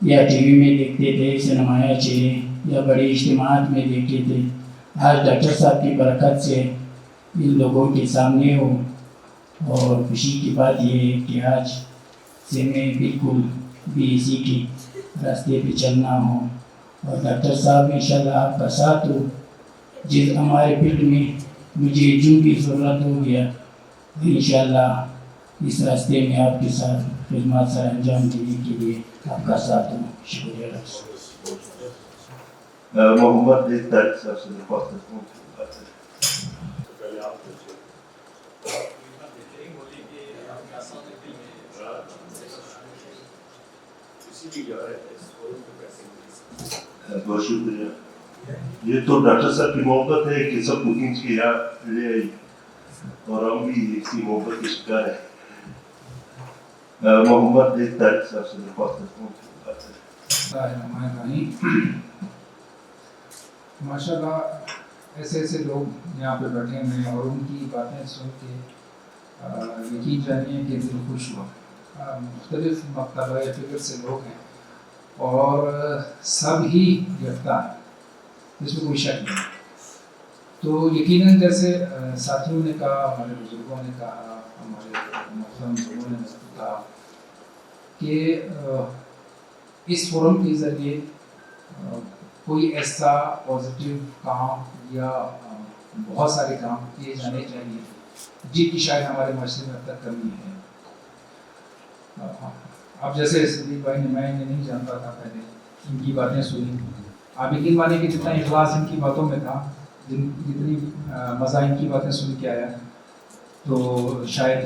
یا ٹی وی میں دیکھتے تھے سنمایہ چہرے یا بڑے اجتماعات میں دیکھتے تھے، آج ڈاکٹر صاحب کی برکت سے ان لوگوں کے سامنے ہو. اور خوشی کی بات یہ ہے کہ آج سے میں بالکل بھی اسی کی راستے پہ چلنا ہوں، اور ڈاکٹر صاحب انشاءاللہ آپ کا ساتھ ہو. جس ہمارے فیلڈ میں مجھے جو بھی ضرورت ہو گیا انشاءاللہ اس راستے میں آپ کے ساتھ خدمات سر انجام دینے کے لیے آپ کا ساتھ ہوں. شکریہ. محمد طارق صاحب سے درخواست کرتا ہوں. بہت شکریہ. یہ تو ڈاکٹر صاحب کی محبت ہے کہ سب بکنگ کی یہاں لے آئی، اور ہم بھی اسی محبت کے شکار ہیں. محمد طارق صاحب سے درخواست کرتا ہوں. ماشاء اللہ ایسے لوگ یہاں پہ بیٹھے ہوئے ہیں اور ان کی باتیں سن کے یقین جانیے کہ دل خوش ہوا. مختلف مکتبہ فکر سے لوگ ہیں اور سب ہی گرفتار ہیں، اس میں کوئی شک نہیں. تو یقیناً جیسے ساتھیوں نے کہا، ہمارے بزرگوں نے کہا، ہمارے محترم لوگوں نے کہا کہ اس فورم کے ذریعے کوئی ایسا پازیٹیو کام یا بہت سارے کام کیے جانے چاہیے جن کی شاید ہمارے معاشرے میں اب تک کمی ہے. اب جیسے صدیق بھائی نے، میں نہیں جانتا تھا پہلے، ان کی باتیں سنی. آپ یقین مانیں کہ جتنا اخلاص ان کی باتوں میں تھا، جتنی مزہ ان کی باتیں سن کے آیا، تو شاید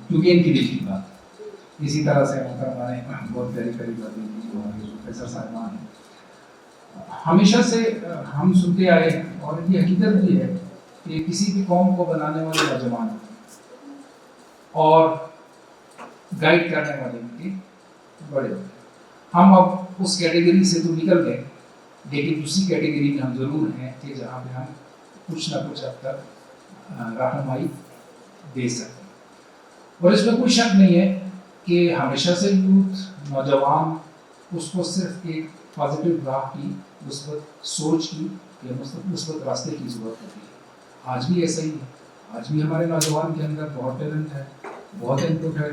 کیونکہ ان کی دل کی بات. اسی طرح سے محترمہ نے بہت پیاری باتیں کی جو ہمارے پروفیسر صاحبان ہیں. ہمیشہ سے ہم سنتے آئے اور یہ حقیقت بھی ہے کہ کسی بھی قوم کو بنانے والے نوجوان اور گائیڈ کرنے والے ان کے بڑے ہوتے ہیں. ہم اب اس کیٹیگری سے تو نکل گئے، لیکن دوسری کیٹیگری میں ہم ضرور ہیں کہ جہاں پہ ہم کچھ نہ کچھ اب تک رہنمائی دے سکتے ہیں. اور اس میں کوئی شک نہیں ہے کہ ہمیشہ سے یوتھ، نوجوان، اس کو صرف ایک پازیٹیو راہ کی، مثبت سوچ کی یا مثبت راستے کی ضرورت ہوتی ہے. آج بھی ایسا ہی ہے. آج بھی ہمارے نوجوان کے اندر بہت ٹیلنٹ ہے، بہت انپٹ ہے.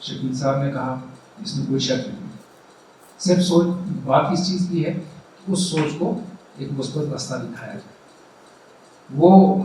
شکیل صاحب نے کہا، اس میں کوئی شک نہیں. صرف سوچ، بات اس چیز کی ہے کہ اس سوچ کو ایک مثبت راستہ دکھایا جائے. وہ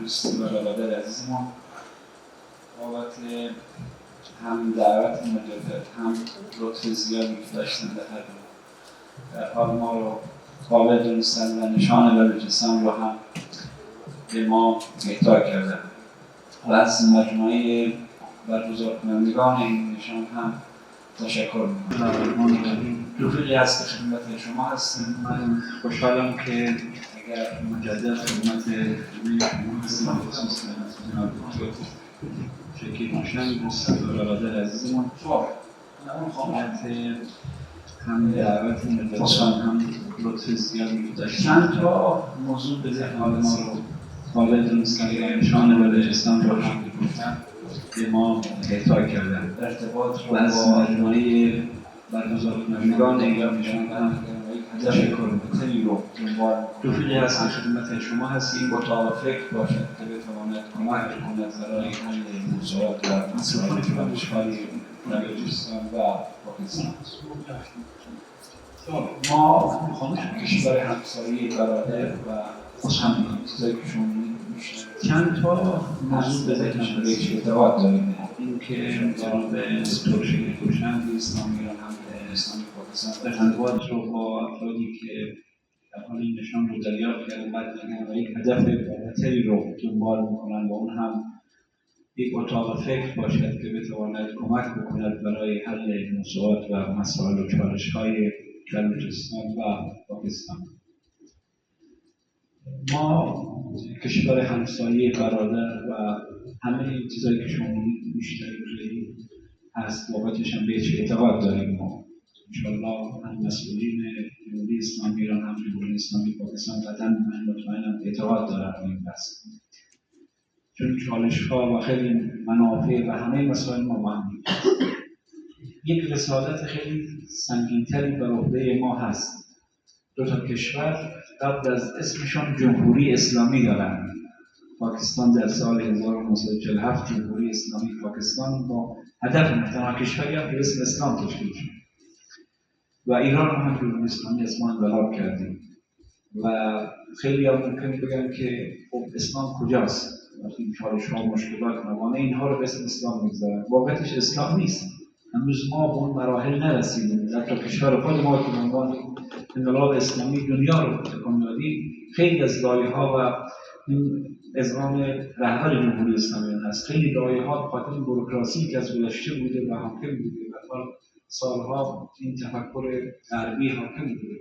دوست و برادر عزیز ما بابت هم دعوت مجدد هم لطف زیادی که داشتن در حال ما رو قابل دونستن و نشان بلوچستان رو هم به ما اهدا کردن. از مجموعه برگزار کنندگان این نشان هم تشکر میکنم. رفیقی هست که خدمت شما هستم. من خوشحالم که اگر مجدد خدمت شما هستم بخصوص جناب دکتر شکیب روشن دوست برادر عزیزمون هم دعوت مدرسان هم لطف زیادی داشتن تا موضوع به ذهن ما رو قابل دونستن یا نشان بلوچستان رو هم گفتن به ما اعطا کردن ارتباط رو از مجموعه برگزار کنندگان ایرانشان هم تشکر می‌کنم رو رفیقی هست که خدمت شما هستیم با تا فکر باشد که بتواند کمک کند برای حل موضوعات و مسائل و اشکالی بلوچستان و پاکستان. ما میخوام کشور همسایه برادر و همین چیزایی که شما میشنید چند تا موضوع به ذهنم بهش اعتقاد داریم. این که جناب دکتر شکیب روشن اسلامی ایران هم اسلامی پاکستان ارتباط رو با افرادی که در حال این نشان رو دریافت کردن بعد و یک هدف بالاتری رو دنبال میکنن و اون هم یک اتاق فکر باشد که بتواند کمک بکند برای حل موضوعات و مسائل و چالش‌های بلوچستان و پاکستان. ما کشور همسایه برادر و همه چیزایی که شما مشترک هست واقعیتش هم بهش اعتقاد داریم. ما انشاءالله هم مسئولین جمهوری اسلامی ایران هم جمهوری اسلامی پاکستان قطعا من مطمئنم اعتقاد دارن به این بحث، چون چالش‌ها و خیلی منافع و همه مسائل ما با هم یک رسالت خیلی سنگین‌تری بر عهده ما هست. دو تا کشور قبل از اسمشان جمهوری اسلامی دارن. پاکستان در سال 1947 جمهوری اسلامی پاکستان با هدف تنها کشوری هم به اسم اسلام تشکیل شد و ایران هم جمهوری اسلامی از ما انقلاب کردیم و خیلی هم ممکنه بگن که خب اسلام کجاست؟ وقتی چالش‌ها و مشکلات موانع اینها رو به اسم اسلام می‌گذارن. واقعیتش اسلام نیست. هنوز ما به اون مراحل نرسیدیم. حتی کشور خود ما که به عنوان انقلاب اسلامی دنیا رو تکان دادیم، خیلی از لایه‌ها و این اذعان رهبر جمهوری اسلامی هست. خیلی لایه‌ها به خاطر بوروکراسی که از گذشته بوده و حاکم بوده و سالها این تفکر غربی حاکم بوده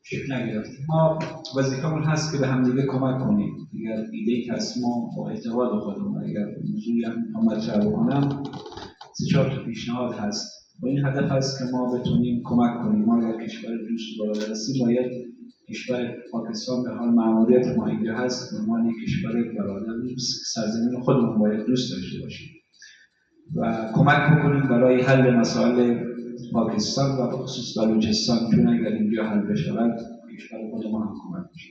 شکل نگرفت. ما وظیفه‌مون هست که به همدیگه کمک کنیم. اگر ایده‌ای هست ما با اعتقاد خودمون اگر موضوعی هم مطرح بکنم 3-4 تا پیشنهاد هست و این هدف هست که ما بتونیم کمک کنیم. ما اگر کشور دوست برادر هستیم باید کشور پاکستان به حال مأموریت ما اینجا هست به عنوان کشور برادر سرزمین خودمون باید دوست داشته باشیم و کمک بکنیم برای حل مسائل پاکستان و به خصوص بلوچستان، چون اگر اینجا حل بشود کشور خود ما هم کمک میشه.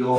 2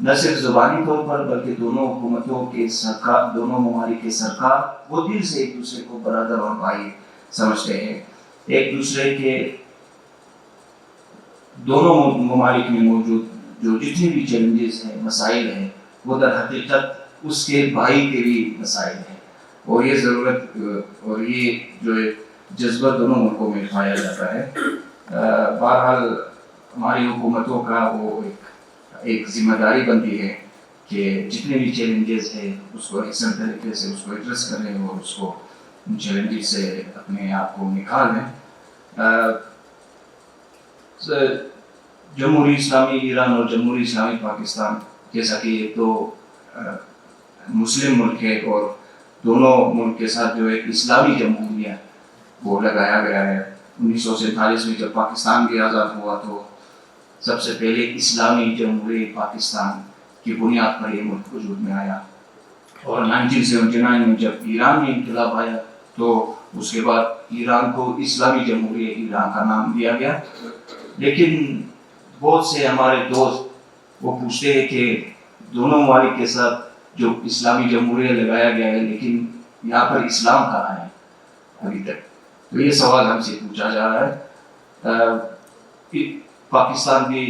نہ صرف زبانی طور پر بلکہ دونوں حکومتوں کے سرکار، دونوں ممالک کے سرکار وہ دل سے ایک دوسرے کو برادر اور بھائی سمجھتے ہیں. ایک دوسرے کے دونوں ممالک میں موجود جو جتنے بھی چیلنجز ہیں، مسائل ہیں، وہ در حقیقت اس کے بھائی کے بھی مسائل ہیں. اور یہ ضرورت اور یہ جو جذبہ دونوں ملکوں میں پایا جاتا ہے. بہرحال ہماری حکومتوں کا وہ ایک ذمہ داری بنتی ہے کہ جتنے بھی چیلنجز ہیں اس کو احسن طریقے سے اس کو ایڈریس کریں اور اس کو ان چیلنجز سے اپنے آپ کو نکالیں. جمہوری اسلامی ایران اور جمہوری اسلامی پاکستان جیسا کہ ایک تو مسلم ملک ہے اور دونوں ملک کے ساتھ جو ایک اسلامی جمہوریہ وہ لگایا گیا ہے. 1947 میں جب پاکستان بھی آزاد ہوا تو سب سے پہلے اسلامی جمہوریہ پاکستان کی بنیاد پر یہ ملک وجود میں آیا. اور 1979 میں جب ایران میں انقلاب آیا تو اس کے بعد ایران کو اسلامی جمہوریہ ایران کا نام دیا گیا. لیکن بہت سے ہمارے دوست وہ پوچھتے ہیں کہ دونوں ممالک کے ساتھ جو اسلامی جمہوریہ لگایا گیا ہے لیکن یہاں پر اسلام کہاں ہے ابھی تک. تو یہ سوال ہم سے پوچھا جا رہا ہے. پاکستان بھی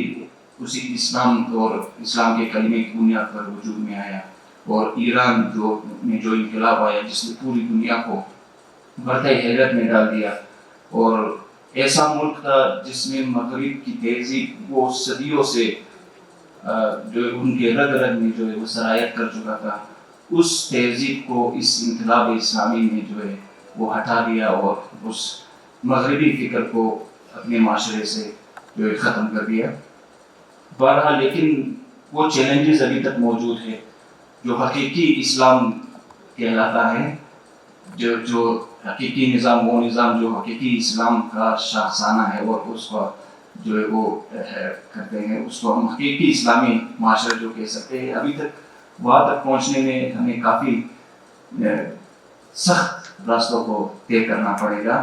اسی اسلام اور اسلام کے کلمے کی بنیاد پر وجود میں آیا اور ایران جو انقلاب آیا جس نے پوری دنیا کو برتھ حیرت میں ڈال دیا اور ایسا ملک تھا جس میں مغرب کی تہذیب وہ صدیوں سے جو ان کے رگ رگ میں جو ہے وہ سرایت کر چکا تھا. اس تہذیب کو اس انقلاب اسلامی نے جو ہے وہ ہٹا دیا اور اس مغربی فکر کو اپنے معاشرے سے جو ہے ختم کر دیا. بہرحال لیکن وہ چیلنجز ابھی تک موجود ہے. جو حقیقی اسلام کہلاتا ہے، جو حقیقی نظام، وہ نظام جو حقیقی اسلام کا شاخسانہ ہے اور اس کو جو ہے وہ کرتے ہیں، اس کو ہم حقیقی اسلامی معاشرہ جو کہہ سکتے ہیں. ابھی تک وہاں تک پہنچنے میں ہمیں کافی سخت راستوں کو طے کرنا پڑے گا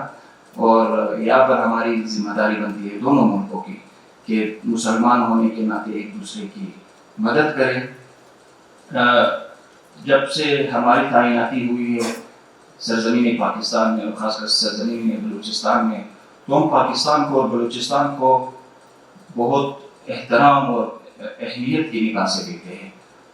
اور یہاں پر ہماری ذمہ داری بنتی ہے دونوں ملکوں کی کہ مسلمان ہونے کے ناطے ایک دوسرے کی مدد کریں. جب سے ہماری تعیناتی ہوئی ہے سرزمین پاکستان میں اور خاص کر سرزمین بلوچستان میں، تو ہم پاکستان کو اور بلوچستان کو بہت احترام اور اہمیت کی نگاہ سے دیکھتے ہیں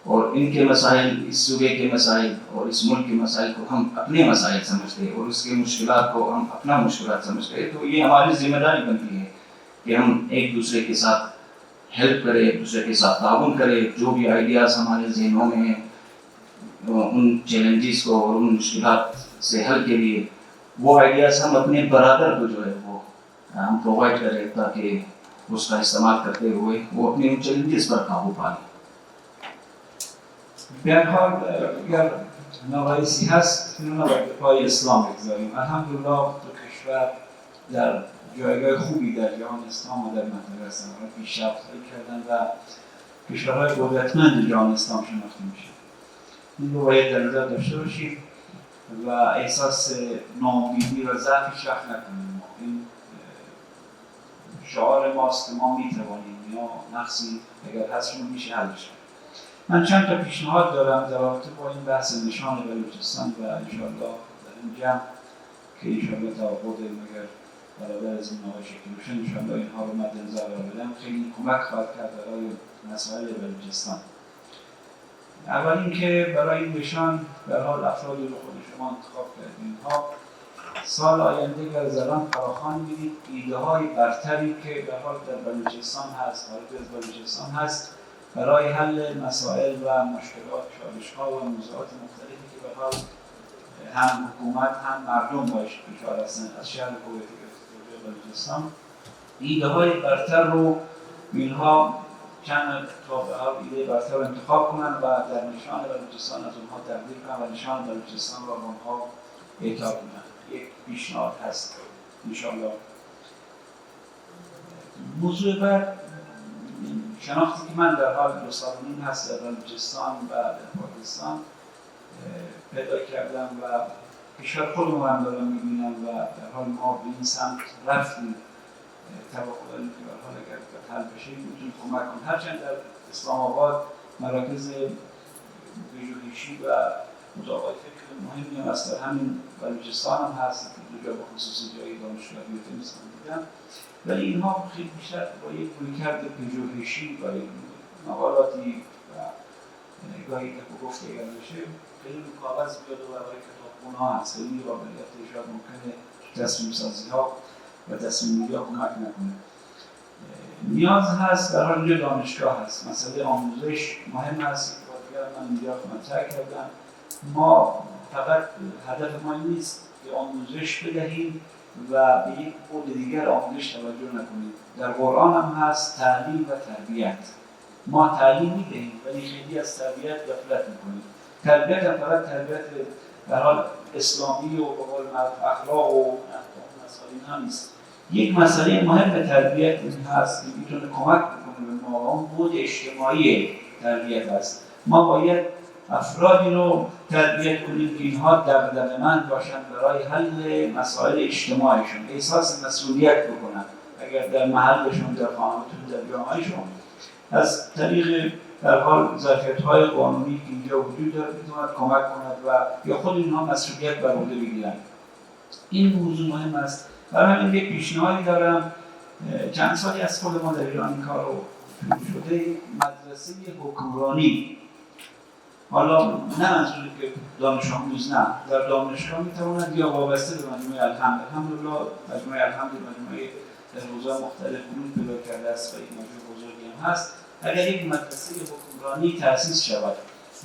اور ان کے مسائل، اس صوبے کے مسائل اور اس ملک کے مسائل کو ہم اپنے مسائل سمجھتے ہیں اور اس کے مشکلات کو ہم اپنا مشکلات سمجھتے ہیں. تو یہ ہماری ذمہ داری بنتی ہے کہ ہم ایک دوسرے کے ساتھ ہیلپ کریں، ایک دوسرے کے ساتھ تعاون کریں. جو بھی آئیڈیاز ہمارے ذہنوں میں ہیں ان چیلنجز کو اور ان مشکلات سے حل کے لیے وہ آئیڈیاز ہم اپنے برادر کو جو ہے وہ ہم پرووائڈ کریں تاکہ اس کا استعمال کرتے ہوئے وہ اپنے ان چیلنجز پر قابو پائیں. بهرحال اگر نوایسی هست نوبت پای اسلام بگذاریم. الحمدلله تو کشور در جایگاه خوبی در جهان اسلام و در منطقه هستند و پیشرفت‌هایی کردن و کشورهای قدرتمند جهان اسلام شناخته میشه. این رو باید در نظر داشته باشیم و احساس ناامیدی و ضعف هیچ وقت نکنیم. این شعار ماست که ما میتوانیم یا نقصی اگر هستشون میشه حل بشه. من چند تا پیشنهاد دارم در رابطه با این بحث نشان بلوچستان و انشاءالله در این جمع که انشاءالله تعاقد مگر برادر از این آقای شکلی روشن انشاءالله اینها رو مد نظر قرار بدم خیلی کمک خواهد کرد برای مسائل بلوچستان. اول اینکه برای این نشان به هر حال افرادی رو خود شما انتخاب کردید. اینها سال آینده اگر زبان فراخوان می‌بینید ایده های برتری که به هر حال در بلوچستان هست، خارج از بلوچستان هست، برای حل مسائل و مشکلات، چالش‌ها و موضوعات مختلفی که به حال هم حکومت هم مردم باش دچار هستند از شهر کویت گرفته بلوچستان، ایده های برتر رو اینها چند تا به حال ایده برتر رو انتخاب کنن و در نشان بلوچستان از اونها تقدیر کنن و نشان بلوچستان رو اونها اعطا کنن. یک پیشنهاد هست انشاءالله. موضوع بعد شناختی که من در حال 2 سال و نیم هست در بلوچستان و در پاکستان پیدا کردم و کشور خودمون هم دارم می‌بینم و در حال ما به این سمت رفتیم. توقع داریم که در حال اگر حل بشه میتونیم کمک کنیم. هرچند در اسلام آباد مراکز پژوهشی و مطالعات فکر مهمی هست. در همین بلوچستان هم هست که دو جا به خصوص جایی دانشگاهی و تمیزان دیدم، ولی اینها خیلی بیشتر با یک رویکرد پژوهشی و مقالاتی و گاهی که گفته اگر بشه خیلی رو کاغذ بیاد و برای کتابخونه‌ها هست. خیلی قابلیت شاید ممکنه تصمیم سازی ها و تصمیم گیری ها کمک نکنه. نیاز هست در حال اینجا دانشگاه هست. مسئله آموزش مهم هست که من اینجا مطرح کردم. ما فقط هدف ما نیست که آموزش بدهیم و به یک بود دیگر آموزش توجه نکنیم. در قرآن هم هست تعلیم و تربیت. ما تعلیم میدهیم ولی خیلی از تربیت غفلت میکنیم. تربیت هم فقط تربیت در حال اسلامی و به قول معروف اخلاق و مسائل هم نیست. یک مسئله مهم تربیت این هست که میتونه کمک بکنه به ما، اون بود اجتماعی تربیت هست. ما باید افرادی رو تربیت کنیم که اینها دغدغه‌مند باشن برای حل مسائل اجتماعیشون، احساس مسئولیت بکنن اگر در محلشون، در خانه‌شون، در جامعهشون. از طریق در حال ظرفیت‌های قانونی که اینجا وجود داره میتواند کمک کند و یا خود اینها مسئولیت بر عهده بگیرن. این موضوع مهم است. برای همین یک پیشنهادی دارم. چند سالی از خود ما در ایران این کار رو شروع شده، مدرسه حکمرانی. حالا نه منظوری که دانش آموز نه، در دانشگاه میتوانند یا وابسته به مجموعه الحمدلله، مجموعه الحمد مجموعه در حوزه‌های مختلف علوم پیدا کرده است و یک مجموعه بزرگی هم هست. اگر یک مدرسه حکمرانی تأسیس شود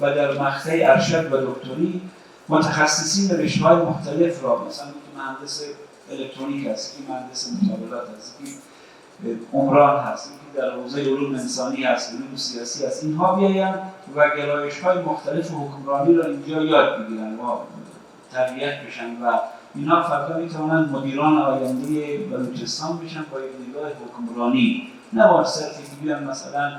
و در مقطع ارشد و دکتری متخصصین رشته‌های مختلف را، مثلا مهندس الکترونیک هست، این مهندس مطابقات هست، این عمران هست، این در حوزه علوم انسانی هست، علوم سیاسی هست، اینها بیاین و گرایش‌های مختلف حکمرانی را اینجا یاد بگیرن و تربیت بشن و اینها فردا میتوانند مدیران آینده بلوچستان بشن با یک نگاه حکمرانی، نه با صرفی که بیان مثلا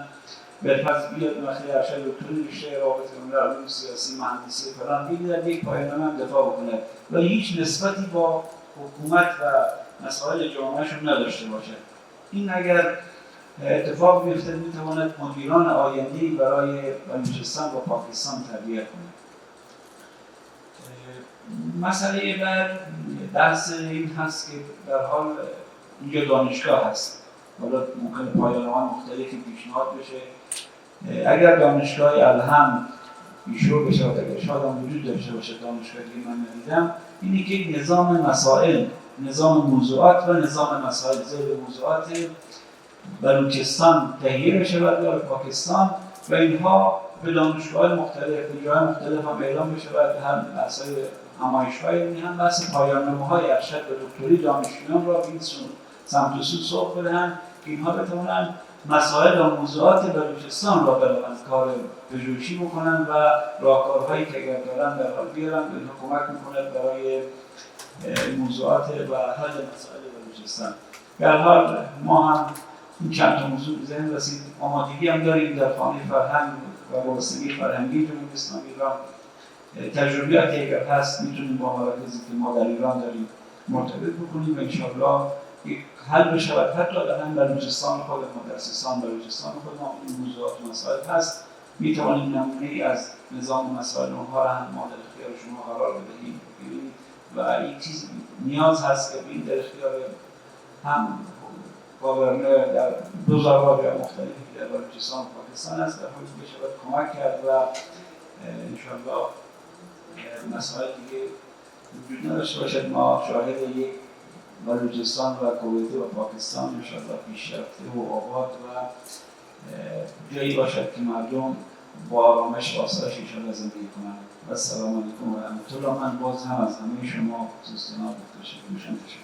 بالفرض بیاد مقطع ارشد دکتری رشته رابطه علوم سیاسی مهندسی فلان بگیرد یک پایان‌نامه هم دفاع بکند و هیچ نسبتی با حکومت و مسائل جامعهشون نداشته باشد. این اگر اتفاق بیفته میتواند مدیران آینده‌ای برای بلوچستان و پاکستان تربیت کند. مسئله بعد بحث این هست که در حال اینجا دانشگاه هست. حالا ممکنه پایان‌نامه مختلفی پیشنهاد بشه. اگر دانشگاه الهم ایشور بشه و اگر شاید هم وجود داشته باشه دانشگاهی که من ندیدم، اینی که نظام مسائل، نظام موضوعات و نظام مسائل زیر موضوعات بلوچستان تهیه بشه و پاکستان و اینها به دانشگاه مختلف، به جای مختلف هم اعلام بشه و هم مسائل همایش‌های هم بحث پایان‌نامه‌های ارشد و دکتری دانشجویان را به این سمت و سو سوق بدهند که اینها بتوانند مسائل و موضوعات بلوچستان را بروند کار پژوهشی بکنند و راهکارهایی که اگر دارن در حال بیارن به اینها کمک میکنه برای موضوعات و حل مسائل بلوچستان. در حال ما هم این چند تا موضوع به ذهن رسید. آمادگی هم داریم در خانه فرهنگ و وابستگی فرهنگی جمهوری اسلامی ایران. تجربیاتی اگر هست میتونیم با مراکزی که ما در ایران داریم مرتبط بکنیم و انشاءالله یک حل بشود. حتی در هم بلوچستان خود مدرسستان بلوچستان خود ما این موضوعات و مسائل هست، میتوانیم نمونه‌ای از نظام مسائل اونها را هم ما در اختیار شما قرار بدهیم و یک چیز نیاز هست که این در اختیار هم گاورنر در دو زبان مختلفی در بلوچستان و پاکستان است در حالی که بشود کمک کرد و انشاءالله مسائل دیگه وجود نداشته باشد. ما شاهد یک بلوچستان و کویت و پاکستان انشاءالله پیشرفته و آباد و جایی باشد که مردم با آرامش و آسایش انشاءالله زندگی کنند. و السلام علیکم و رحمت الله. من باز هم از همه شما خصوص جناب تشکر.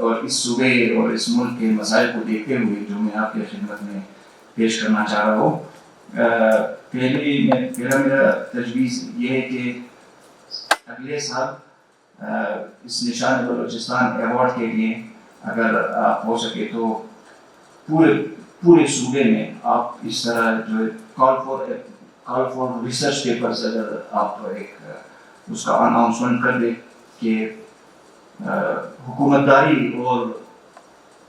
اور اس صوبے اور اس ملک کے مسائل کو دیکھتے ہوئے جو میں آپ کی خدمت میں پیش کرنا چاہ رہا ہوں، پہلا میرا تجویز یہ ہے کہ اگلے سال اس نشان بلوچستان ایوارڈ کے لیے اگر آپ ہو سکے تو پورے صوبے میں آپ اس طرح جو کال فار ریسرچ پیپرز اگر آپ ایک اس کا اناؤنسمنٹ کر دیں کہ حکومت داری اور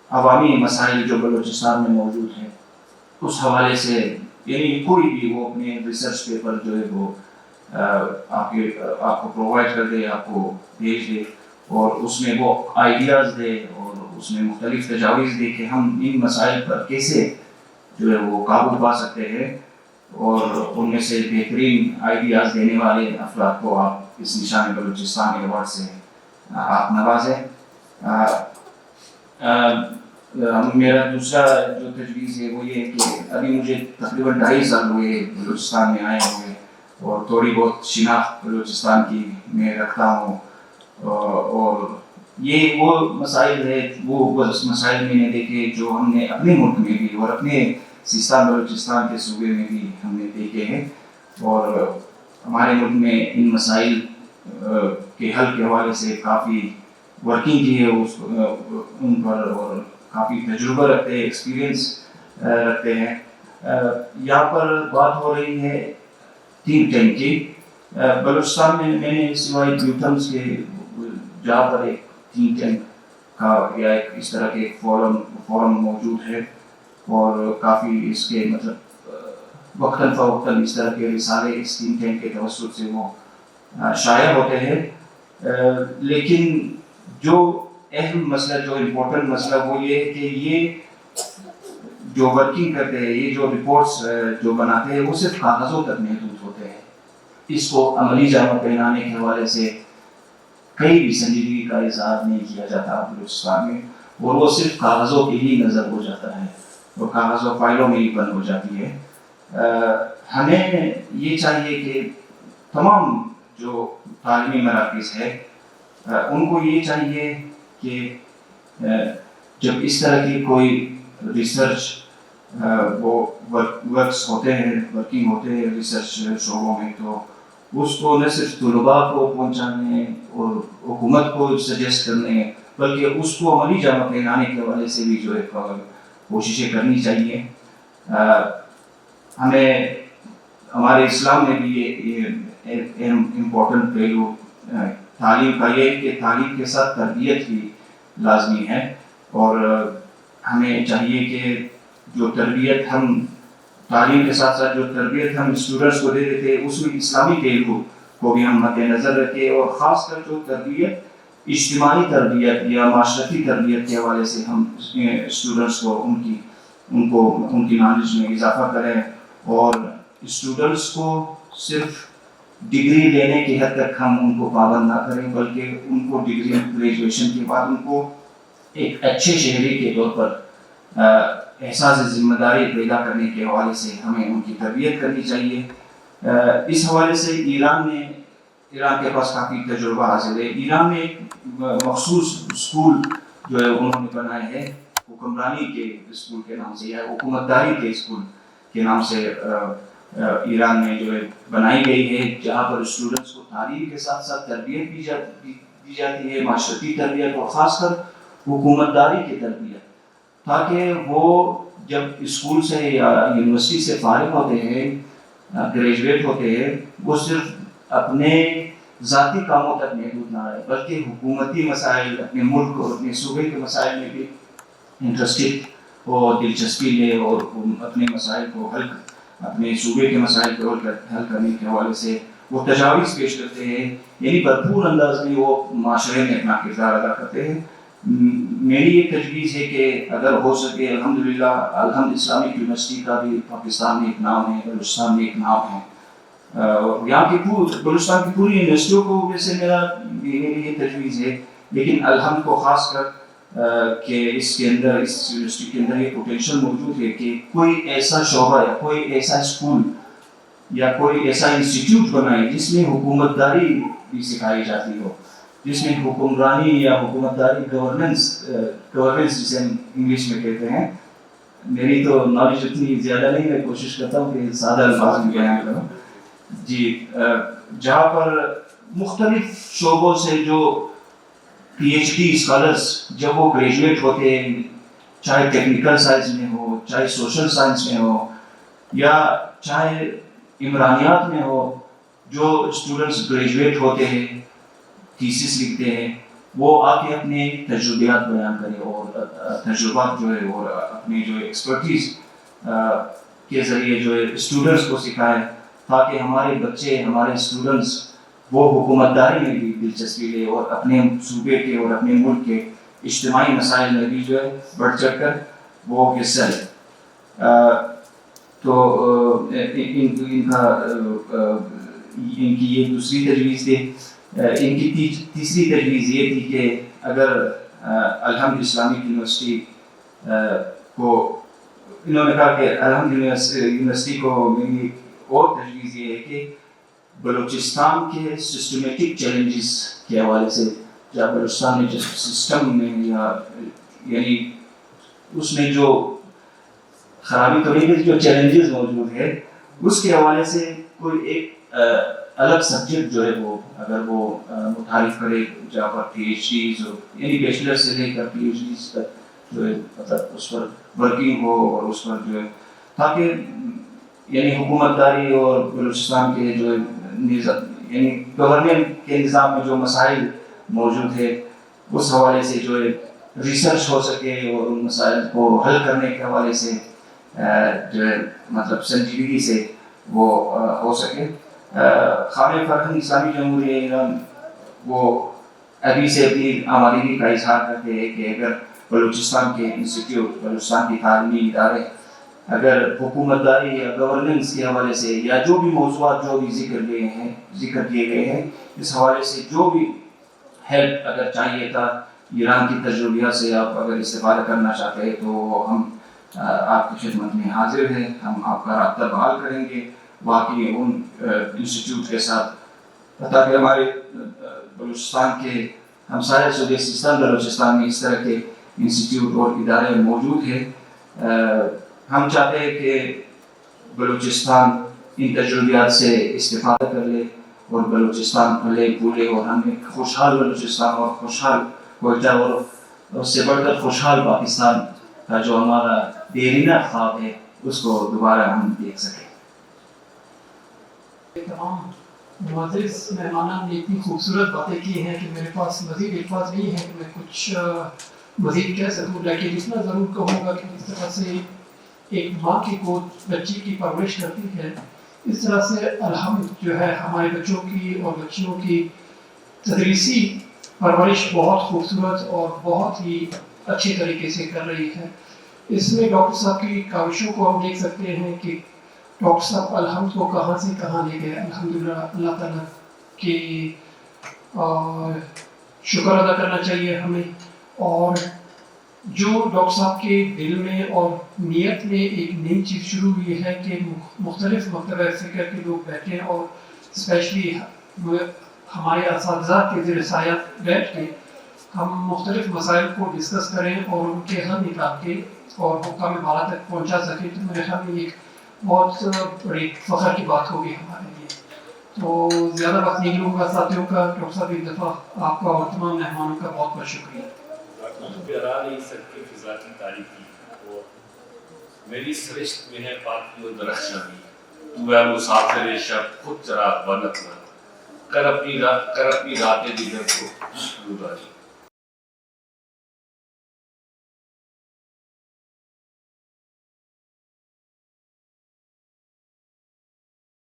عوامی مسائل جو بلوچستان میں موجود ہیں اس حوالے سے، یعنی کوئی بھی وہ اپنے ریسرچ پیپر جو ہے وہ آپ کو پرووائڈ کر دے، آپ کو بھیج دے اور اس میں وہ آئیڈیاز دے اور اس میں مختلف تجاویز دے کہ ہم ان مسائل پر کیسے جو ہے وہ قابو پا سکتے ہیں، اور ان میں سے بہترین آئیڈیاز دینے والے افراد کو آپ اس نشان بلوچستان ایوارڈ سے آپ نوازیں۔ میرا دوسرا جو تجویز ہے وہ یہ ہے کہ ابھی مجھے تقریباً 2.5 سال ہوئے بلوچستان میں آئے ہوئے اور تھوڑی بہت شناخت بلوچستان کی میں رکھتا ہوں، اور یہ وہ مسائل ہے، وہ مسائل میں نے دیکھے جو ہم نے اپنے ملک میں بھی اور اپنے سیستان بلوچستان کے صوبے میں بھی ہم نے دیکھے ہیں، اور ہمارے ملک میں ان مسائل کے حل کے حوالے سے کافی ورکنگ کی ہے ان پر، اور کافی تجربہ رکھتے ہیں، ایکسپیرینس رکھتے ہیں۔ یہاں پر بات ہو رہی ہے تھنک ٹینک کی۔ بلوچستان میں میں نے سوائے یوتھمس کے جہاں پر ایک تھنک ٹینک کا یا ایک اس طرح کے فورم موجود ہے، اور کافی اس کے مطلب وقتاً فوقتاً اس طرح کے رسالے اس تھنک ٹینک کے توسط سے وہ شائع ہوتے ہیں، لیکن جو اہم مسئلہ، جو امپورٹنٹ مسئلہ وہ یہ ہے کہ یہ جو ورکنگ کرتے ہیں، یہ جو رپورٹس جو بناتے ہیں وہ صرف کاغذوں تک محدود ہوتے ہیں۔ اس کو عملی جامہ پہنانے کے حوالے سے کئی بھی سنجیدگی کا اظہار نہیں کیا جاتا بلوچستان میں، اور وہ صرف کاغذوں پہ ہی نظر ہو جاتا ہے اور کاغذوں فائلوں میں ہی بند ہو جاتی ہے۔ ہمیں یہ چاہیے کہ تمام جو تعلیمی مراکز ہے ان کو یہ چاہیے کہ جب اس طرح کی کوئی ریسرچ وہ ورکس ہوتے ہیں، ورکنگ ہوتے ہیں ریسرچ شعبوں میں، تو اس کو نہ صرف طلباء کو پہنچانے اور حکومت کو سجیسٹ کرنے، بلکہ اس کو عملی جامہ پہنانے کے حوالے سے بھی جو ہے کوششیں کرنی چاہیے۔ ہمیں ہمارے اسلام میں بھی یہ اہم امپورٹنٹ پہلو تعلیم کا یہ ہے کہ تعلیم کے ساتھ تربیت بھی لازمی ہے، اور ہمیں چاہیے کہ جو تربیت ہم تعلیم کے ساتھ ساتھ جو تربیت ہم اسٹوڈنٹس کو دے دیتے ہیں اس میں اسلامی پہلو کو بھی ہم مد نظر رکھیں، اور خاص کر جو تربیت اجتماعی تربیت یا معاشرتی تربیت کے حوالے سے ہم اسٹوڈنٹس کو ان کی نالج میں اضافہ کریں، اور اسٹوڈنٹس کو صرف ڈگری لینے کی حد تک ہم ان کو پابند نہ کریں، بلکہ ان کو ڈگری گریجویشن کے بعد ان کو ایک اچھے شہری کے طور پر احساس ذمہ داری پیدا کرنے کے حوالے سے ہمیں ان کی تربیت کرنی چاہیے۔ اس حوالے سے ایران کے پاس کافی تجربہ حاصل ہے۔ ایران میں ایک مخصوص اسکول جو ہے انہوں نے بنائے ہیں، حکمرانی کے اسکول کے نام سے یا حکومت داری کے اسکول کے نام سے ایران میں جو ہے بنائی گئی ہے، جہاں پر اسٹوڈنٹس کو تعلیم کے ساتھ ساتھ تربیت دی جاتی ہے، معاشرتی تربیت اور خاص کر حکومت داری کی تربیت، تاکہ وہ جب اسکول سے یا یونیورسٹی سے فارغ ہوتے ہیں، گریجویٹ ہوتے ہیں، وہ صرف اپنے ذاتی کاموں تک محدود نہ رہے، بلکہ حکومتی مسائل، اپنے ملک اور اپنے صوبے کے مسائل میں بھی انٹرسٹڈ اور دلچسپی لے، اور اپنے مسائل کو اپنے صوبے کے مسائل کو حل کرنے کے حوالے سے وہ تجاویز پیش کرتے ہیں، یعنی بھرپور انداز میں وہ معاشرے میں اپنا کردار ادا کرتے ہیں۔ میری یہ تجویز ہے کہ اگر ہو سکے، الحمدللہ الحمد اسلامک یونیورسٹی کا بھی پاکستان میں ایک نام ہے، بلوچستان میں ایک نام ہے، یہاں کی بلوچستان کی پوری یونیورسٹیوں کو ویسے میری یہ تجویز ہے، لیکن الحمد کو خاص کر کہ اس یونیورسٹی کے اندر یہ پوٹینشیل موجود ہے کہ کوئی ایسا شعبہ یا کوئی ایسا اسکول یا کوئی ایسا انسٹیٹیوٹ بنائے جس میں حکومت داری بھی سکھائی جاتی ہو، جس میں حکمرانی یا حکومت داری گورننس جسے ہم انگلش میں کہتے ہیں. میری تو نالج اتنی زیادہ نہیں, میں کوشش کرتا ہوں کہ سادہ الفاظ میں بیان کروں. جی, جہاں پر مختلف شعبوں سے جو پی ایچ ڈی اسکالرس جب وہ گریجویٹ ہوتے ہیں, چاہے ٹیکنیکل سائنس میں ہو, چاہے سوشل سائنس میں ہو, یا چاہے عمرانیات میں ہو, جو اسٹوڈنٹس گریجویٹ ہوتے ہیں, تھیسس لکھتے ہیں, وہ آ کے اپنے تجربات بیان کریں اور تجربات جو ہے اور اپنے جو ایکسپرٹیز کے ذریعے جو ہے اسٹوڈنٹس کو سکھائیں, تاکہ ہمارے بچے, ہمارے اسٹوڈنٹس وہ حکومت داری میں بھی دلچسپی لے اور اپنے صوبے کے اور اپنے ملک کے اجتماعی مسائل میں بھی جو ہے بڑھ چڑھ کر وہ حصہ لیں. تو ان کی یہ دوسری تجویز تھی. ان کی تیسری تجویز یہ تھی کہ اگر الحمد اسلامک یونیورسٹی کو, انہوں نے کہا کہ الحمد یونیورسٹی کو میری اور تجویز یہ ہے کہ بلوچستان کے سسٹمیٹک چیلنجز کے حوالے سے, یا بلوچستان میں جس سسٹم میں یا یعنی اس میں جو خرابی تو نہیں, جو چیلنجز موجود ہے اس کے حوالے سے کوئی ایک الگ سبجیکٹ جو ہے وہ اگر وہ متعارف کرے, جہاں پر پی ایچ ڈیز ہو, یعنی بیچلر سے لے کر پی ایچ ڈیز تک جو ہے مطلب اس پر ورکنگ ہو اور اس پر جو ہے, تاکہ یعنی حکومت داری اور بلوچستان کے جو یعنی گورنمنٹ کے نظام میں جو مسائل موجود ہے اس حوالے سے جو ہے ریسرچ ہو سکے اور ان مسائل کو حل کرنے کے حوالے سے جو ہے مطلب سنجیدگی سے وہ ہو سکے. خانہ فرہنگ اسلامی جمہوریہ ایران وہ ابھی سے اپنی آمادگی کا اظہار کرتے ہیں کہ اگر بلوچستان کے انسٹیٹیوٹ, بلوچستان کے تعلیمی ادارے اگر حکومت داری یا گورننس کے حوالے سے یا جو بھی موضوعات جو بھی ذکر کیے گئے ہیں اس حوالے سے جو بھی ہیلپ اگر چاہیے تھا ایران کی تجربات سے آپ اگر استفادہ کرنا چاہتے ہیں تو ہم آپ کی خدمت میں حاضر ہیں. ہم آپ کا رابطہ بحال کریں گے باقی ان انسٹیٹیوٹ کے ساتھ, تاکہ ہمارے بلوچستان کے ہمسایہ صوبے سیستان بلوچستان میں اس طرح کے انسٹیٹیوٹ اور ادارے موجود ہیں. ہم چاہتے ہیں کہ بلوچستان ان تجربات سے استفادہ کر لے اور بلوچستان پھلے پھولے اور ہم ایک خوشحال بلوچستان اور خوشحال کوئٹہ اور اس سے بڑھ کر خوشحال پاکستان کا جو ہمارا دیرینہ خواب ہے اس کو دوبارہ ہم دیکھ سکیں. تمام معزز مہمانان نے اتنی خوبصورت باتیں کی ہیں کہ میرے پاس مزید الفاظ نہیں ہے کہ میں کچھ مزید کہہ سکوں, لیکن اتنا ضرور کہوں گا کہ اس طرح سے ایک ماں کی گود بچی کی پرورش کرتی ہے, اس طرح سے الحمد جو ہے ہمارے بچوں کی اور بچیوں کی تدریسی پرورش بہت خوبصورت اور بہت ہی اچھی طریقے سے کر رہی ہے. اس میں ڈاکٹر صاحب کی کاوشوں کو ہم دیکھ سکتے ہیں کہ ڈاکٹر صاحب الحمد کو کہاں سے کہاں لے گئے. الحمدللہ اللہ تعالیٰ کی شکر ادا کرنا چاہیے ہمیں, اور جو ڈاکٹر صاحب کے دل میں اور نیت میں ایک نئی چیز شروع ہوئی ہے کہ مختلف مکتبہ فکر کے لوگ بیٹھیں اور اسپیشلی ہمارے اساتذہ کے زیر سایہ بیٹھ کے ہم مختلف مسائل کو ڈسکس کریں اور ان کے حل نکال کے اور حکام بالا تک پہنچا سکیں, تو میرے خیال میں ایک بہت بڑی فخر کی بات ہوگی ہمارے لیے. تو زیادہ وقت نہیں لوں گا ساتھیوں کا. ڈاکٹر صاحب ایک دفعہ آپ کا اور تمام مہمانوں کا بہت بہت شکریہ. پیارا نہیں سکتے فضا کی تعریف کی اور میری سرشت میں ہے پاکی و درخشانی, تو ہے مسافر شب خود چراغ بنت نہ کر اپنی راتیں دیگر کو گزاری.